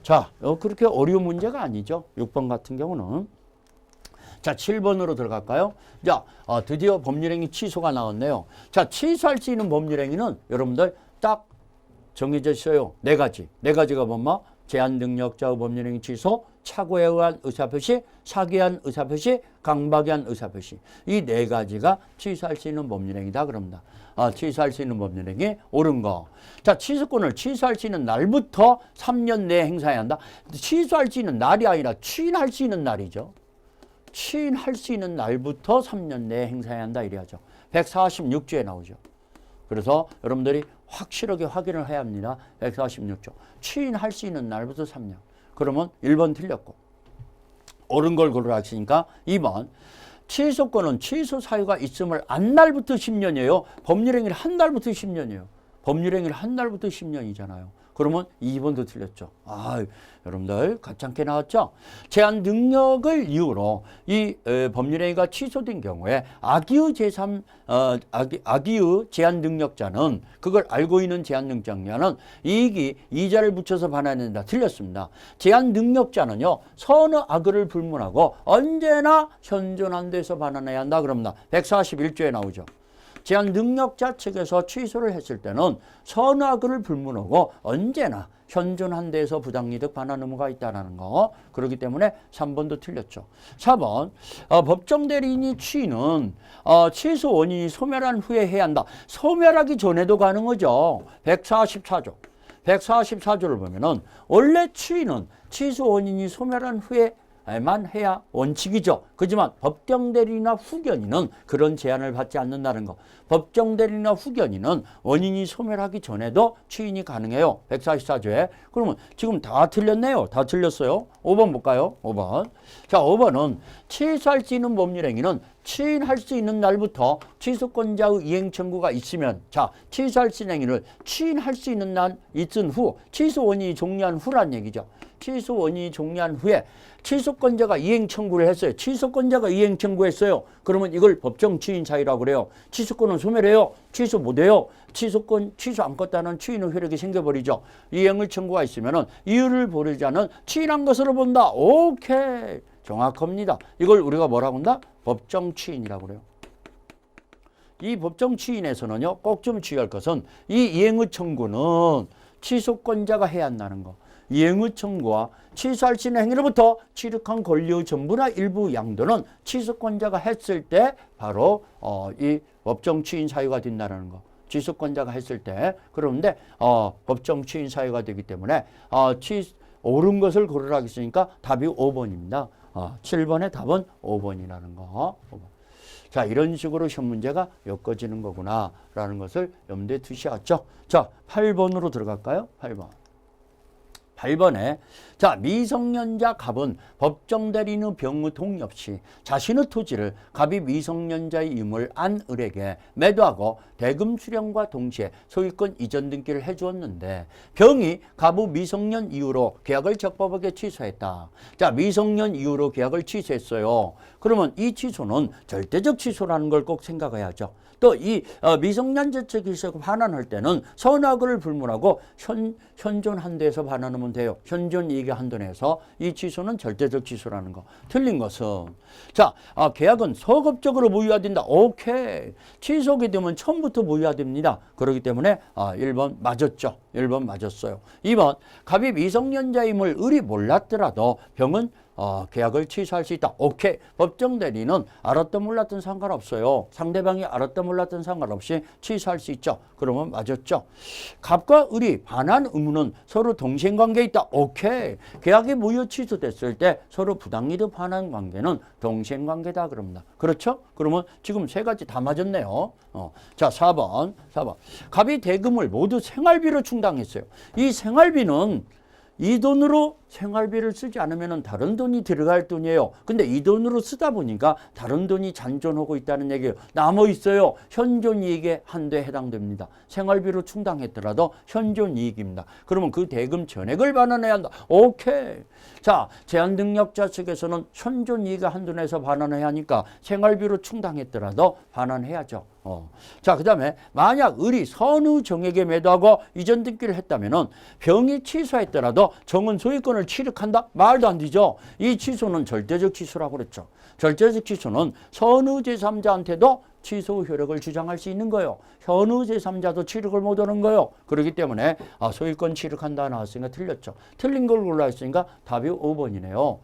자, 그렇게 어려운 문제가 아니죠. 6번 같은 경우는. 자, 7번으로 들어갈까요? 자, 드디어 법률행위 취소가 나왔네요. 자, 취소할 수 있는 법률행위는 여러분들 딱 정해져 있어요. 네 가지가 뭐뭐? 제한능력자의 법률행위 취소, 착오에 의한 의사표시, 사기에 의한 의사표시, 강박에 의한 의사표시. 이 네 가지가 취소할 수 있는 법률행위다 그럽니다. 취소할 수 있는 법률행위 옳은 거. 자, 취소권을 취소할 수 있는 날부터 3년 내에 행사해야 한다. 취소할 수 있는 날이 아니라 취인할 수 있는 날이죠. 취인할 수 있는 날부터 3년 내에 행사해야 한다 이래야죠. 146조에 나오죠. 그래서 여러분들이 확실하게 확인을 해야 합니다. 146조. 취인할 수 있는 날부터 3년. 그러면 1번 틀렸고. 옳은 걸 고르라 했으니까 2번. 취소권은 취소 사유가 있음을 안 날부터 10년이에요. 법률행위를 한 날부터 10년이에요. 법률행위를 한 날부터 10년이잖아요. 그러면 2번도 틀렸죠. 여러분들 가짜게 나왔죠. 제한 능력을 이유로 이 법률행위가 취소된 경우에 악의의 제한 능력자는 그걸 알고 있는 제한 능력자는 이익이 이자를 붙여서 반환한다. 틀렸습니다. 제한 능력자는요. 선의 악의를 불문하고 언제나 현존한 데서 반환해야 한다. 그럽니다. 141조에 나오죠. 제한 능력자 측에서 취소를 했을 때는 선악을 불문하고 언제나 현존한 데에서 부당이득 반환 의무가 있다는 거. 그렇기 때문에 3번도 틀렸죠. 4번 법정 대리인이 취인은 취소 원인이 소멸한 후에 해야 한다. 소멸하기 전에도 가능하죠. 144조. 144조를 보면은 원래 취인은 취소 원인이 소멸한 후에만 해야 원칙이죠. 그렇지만 법정 대리인이나 후견인은 그런 제한을 받지 않는다는 거. 법정 대리인이나 후견인은 원인이 소멸하기 전에도 취인이 가능해요. 144조에. 그러면 지금 다 틀렸네요. 다 틀렸어요. 5번 볼까요? 5번. 자, 5번은 취소할 수 있는 법률행위는 취인할 수 있는 날부터 취소권자의 이행 청구가 있으면, 자, 취소할 수 있는 행위를 취인할 수 있는 날 있은 후, 취소 원인이 종료한 후란 얘기죠. 취소 원인이 종료한 후에 취소권자가 이행 청구를 했어요. 취소권자가 이행 청구했어요. 그러면 이걸 법정 취인 사유라고 그래요. 취소권은 소멸해요. 취소 못해요. 취소권 취소 안 껐다는 취인의 효력이 생겨버리죠. 이행을 청구가 있으면은 이유를 보이지 않은 취인한 것으로 본다. 오케이. 정확합니다. 이걸 우리가 뭐라고 한다? 법정 취인이라고 그래요. 이 법정 취인에서는요. 꼭 좀 주의할 것은 이 이행의 청구는 취소권자가 해야 한다는 거. 이행의 청구와 취소할 수 있는 행위로부터 취득한 권리의 전부나 일부 양도는 취소권자가 했을 때 바로 이 법정 취인 사유가 된다는 거. 취소권자가 했을 때. 그런데 법정 취인 사유가 되기 때문에 옳은 것을 고르라 했으니까 답이 5번입니다. 7번의 답은 5번이라는 거. 5번. 자, 이런 식으로 시험 문제가 엮어지는 거구나 라는 것을 염두에 두시었죠. 자, 8번으로 들어갈까요? 8번에 자, 미성년자 갑은 법정 대리인의 병의 동의 없이 자신의 토지를 갑이 미성년자의 유물 안 을에게 매도하고 대금 수령과 동시에 소유권 이전 등기를 해주었는데 병이 갑의 미성년 이후로 계약을 적법하게 취소했다. 자, 미성년 이후로 계약을 취소했어요. 그러면 이 취소는 절대적 취소라는 걸 꼭 생각해야죠. 또 이 미성년자 측에서 반환할 때는 선악을 불문하고 현존한 데에서 반환하면 돼요. 현존 이익의 한도내에서 이 취소는 절대적 취소라는 거. 틀린 것은 자, 계약은 서급적으로 무효화된다. 오케이. 취소하게 되면 처음부터 무효화됩니다. 그렇기 때문에 1번 맞았죠. 1번 맞았어요. 2번 갑이 미성년자임을 을이 몰랐더라도 병은 계약을 취소할 수 있다. 오케이. 법정 대리는 알았든 몰랐든 상관없어요. 상대방이 알았든 몰랐든 상관없이 취소할 수 있죠. 그러면 맞았죠. 갑과 을이 반환 의무는 서로 동시행관계에 있다. 오케이. 계약이 무효 취소됐을 때 서로 부당이득 반환 관계는 동시행관계다. 그럽니다. 그렇죠? 그러면 지금 세 가지 다 맞았네요. 자, 4번. 갑이 대금을 모두 생활비로 충당했어요. 이 생활비는 이 돈으로 생활비를 쓰지 않으면 다른 돈이 들어갈 돈이에요. 근데 이 돈으로 쓰다 보니까 다른 돈이 잔존하고 있다는 얘기예요. 남아 있어요. 현존이익의 한도에 해당됩니다. 생활비로 충당했더라도 현존이익입니다. 그러면 그 대금 전액을 반환해야 한다. 오케이. 자, 제한능력자 측에서는 현존이익의 한도 내에서 반환해야 하니까 생활비로 충당했더라도 반환해야죠. 자, 그 다음에 만약 을이 선의정에게 매도하고 이전 등기를 했다면은 병이 취소했더라도 정은 소유권을 취득한다? 말도 안 되죠. 이 취소는 절대적 취소라고 그랬죠. 절대적 취소는 선의 제3자한테도 취소 효력을 주장할 수 있는 거예요. 현의 제3자도 취득을 못 하는 거예요. 그렇기 때문에 소유권 취득한다 나왔으니까 틀렸죠. 틀린 걸 골라했으니까 답이 5번이네요.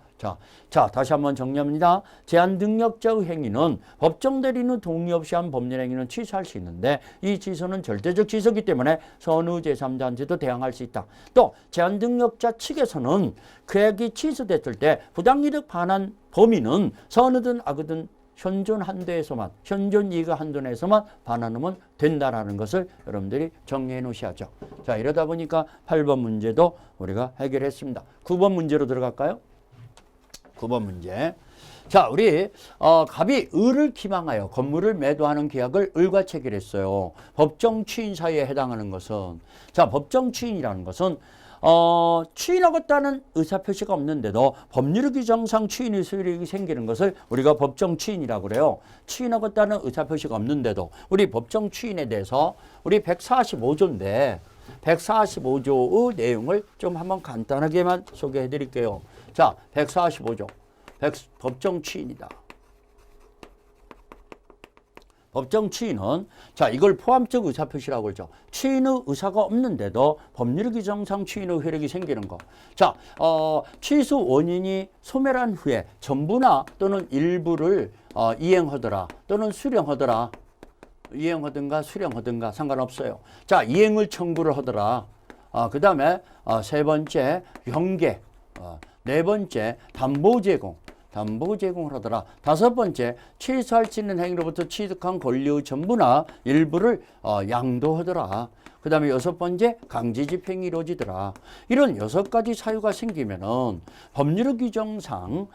자, 다시 한번 정리합니다. 제한능력자의 행위는 법정 대리인의 동의 없이 한 법률 행위는 취소할 수 있는데 이 취소는 절대적 취소이기 때문에 선의 제3자한테도 대항할 수 있다. 또 제한능력자 측에서는 계약이 취소됐을 때 부당이득 반환 범위는 선의든 악의든 현존 한도에서만, 현존 이익의 한도 내에서만 반환하면 된다라는 것을 여러분들이 정리해 놓으셔야죠. 자, 이러다 보니까 8번 문제도 우리가 해결했습니다. 9번 문제로 들어갈까요? 9번 문제. 자, 우리 갑이 을을 기망하여 건물을 매도하는 계약을 을과 체결했어요. 법정 추인 사유에 해당하는 것은, 자, 법정 추인이라는 것은 추인하겠다는 의사표시가 없는데도 법률 규정상 추인의 수익이 생기는 것을 우리가 법정 추인이라고 그래요. 추인하겠다는 의사표시가 없는데도 우리 법정 추인에 대해서 우리 145조인데 145조의 내용을 좀 한번 간단하게만 소개해 드릴게요. 자, 145조. 법정 추인이다. 법정 추인은, 자, 이걸 포함적 의사표시라고 그러죠. 추인의 의사가 없는데도 법률 규정상 추인의 효력이 생기는 거. 자, 취소 원인이 소멸한 후에 전부나 또는 일부를 이행하더라 또는 수령하더라. 이행하든가 수령하든가 상관없어요. 자, 이행을 청구를 하더라. 그 다음에 세 번째 형계, 네 번째 담보 제공. 담보 제공을 하더라. 다섯 번째, 취소할 수 있는 행위로부터 취득한 권리의 전부나 일부를 양도하더라. 그 다음에 여섯 번째, 강제 집행이 이루어지더라. 이런 6가지 사유가 생기면은 법률 규정상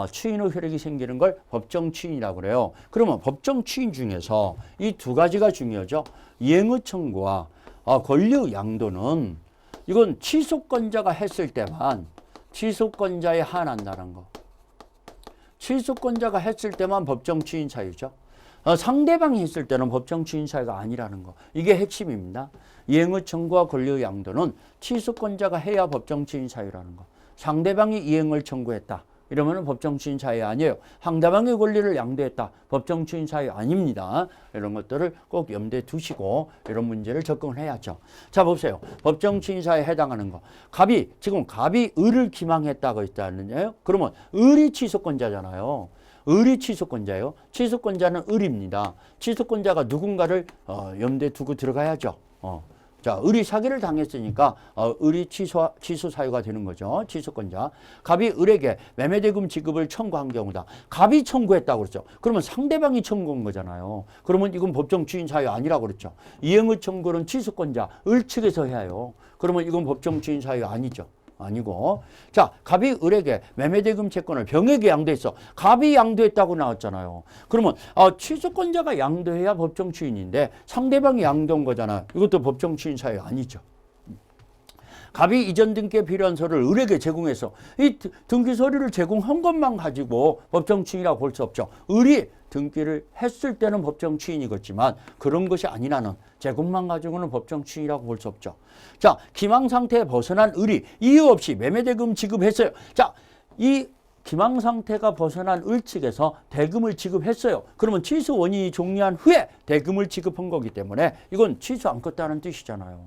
추인의 효력이 생기는 걸 법정 추인이라고 그래요. 그러면 법정 추인 중에서 이 2가지가 중요하죠. 이행의 청구와 권리의 양도는 이건 취소권자가 했을 때만 취소권자에 한한다는 거. 취소권자가 했을 때만 법정 추인 사유죠. 상대방이 했을 때는 법정 추인 사유가 아니라는 거. 이게 핵심입니다. 이행의 청구와 권리의 양도는 취소권자가 해야 법정 추인 사유라는 거. 상대방이 이행을 청구했다. 이러면 법정 추인 사유 아니에요. 상대방의 권리를 양도했다. 법정 추인 사유 아닙니다. 이런 것들을 꼭 염두에 두시고 이런 문제를 접근을 해야죠. 자, 보세요. 법정 추인 사유에 해당하는 거. 지금 갑이 을을 기망했다고 했다는데요. 그러면 을이 취소권자잖아요. 을이 취소권자예요. 취소권자는 을입니다. 취소권자가 누군가를 염두에 두고 들어가야죠. 자, 을이 사기를 당했으니까 을이 취소 사유가 되는 거죠. 취소권자. 갑이 을에게 매매대금 지급을 청구한 경우다. 갑이 청구했다고 그랬죠. 그러면 상대방이 청구한 거잖아요. 그러면 이건 법정 추인 사유 아니라고 그랬죠. 이행의 청구는 취소권자, 을 측에서 해야 해요. 그러면 이건 법정 추인 사유 아니죠. 아니고. 자, 갑이 을에게 매매대금 채권을 병에게 양도했어. 갑이 양도했다고 나왔잖아요. 그러면 취소권자가 양도해야 법정 추인인데 상대방이 양도한 거잖아. 이것도 법정 추인 사유 아니죠. 갑이 이전 등기에 필요한 서류를 을에게 제공해서 이 등기 서류를 제공한 것만 가지고 법정 추인이라고 볼 수 없죠. 을이 등기를 했을 때는 법정 추인이겠지만 그런 것이 아니라는 제공만 가지고는 법정 추인이라고 볼 수 없죠. 자, 기망 상태에 벗어난 을이 이유 없이 매매대금 지급했어요. 자, 이 기망 상태가 벗어난 을 측에서 대금을 지급했어요. 그러면 취소 원인이 종료한 후에 대금을 지급한 거기 때문에 이건 취소 안 껐다는 뜻이잖아요.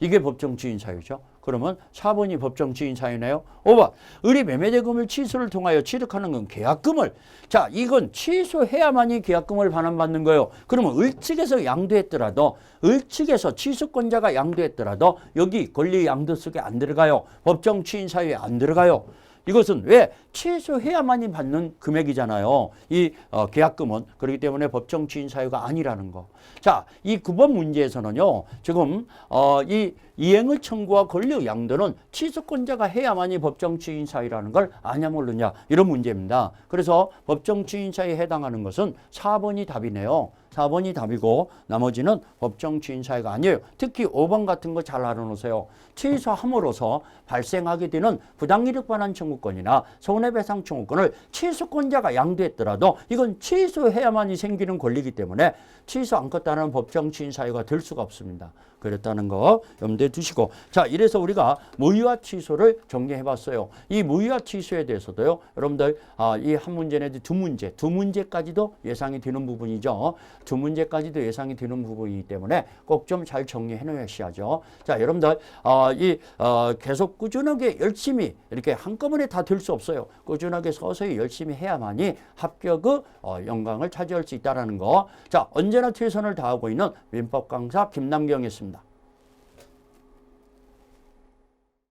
이게 법정 추인 사유죠. 그러면 4번이 법정 지인 사유네요. 5번 의리 매매대금을 취소를 통하여 취득하는 건 계약금을. 자, 이건 취소해야만이 계약금을 반환받는 거예요. 그러면 을 측에서 양도했더라도 을 측에서 취소권자가 양도했더라도 여기 권리 양도 속에 안 들어가요. 법정 지인 사유에 안 들어가요. 이것은 왜? 취소해야만이 받는 금액이잖아요. 이 계약금은. 그렇기 때문에 법정 지인 사유가 아니라는 거. 자, 이 9번 문제에서는요. 지금 이 이행을 청구와 권리 양도는 취소권자가 해야만이 법정 지인 사유라는 걸 아냐 모르냐 이런 문제입니다. 그래서 법정 지인 사유에 해당하는 것은 4번이 답이네요. 4번이 답이고 나머지는 법정 지인 사유가 아니에요. 특히 5번 같은 거 잘 알아놓으세요. 취소함으로써 발생하게 되는 부당이득 반환 청구권이나 손해배상 청구권을 취소권자가 양도했더라도 이건 취소해야만이 생기는 권리이기 때문에 취소 않고 따르는 법정 지인 사유가 될 수가 없습니다. 그랬다는 거 염두에 두시고, 자, 이래서 우리가 무효화 취소를 정리해 봤어요. 이 무효화 취소에 대해서도요, 여러분들 이 한 문제 내지 두 문제까지도 예상이 되는 부분이죠. 두 문제까지도 예상이 되는 부분이기 때문에 꼭 좀 잘 정리해 놓으셔야죠. 자, 여러분들 계속 꾸준하게 열심히 이렇게 한꺼번에 다 될 수 없어요. 꾸준하게 서서히 열심히 해야만이 합격의 영광을 차지할 수 있다는 거. 자, 언제나 최선을 다하고 있는 민법 강사 김남경이었습니다.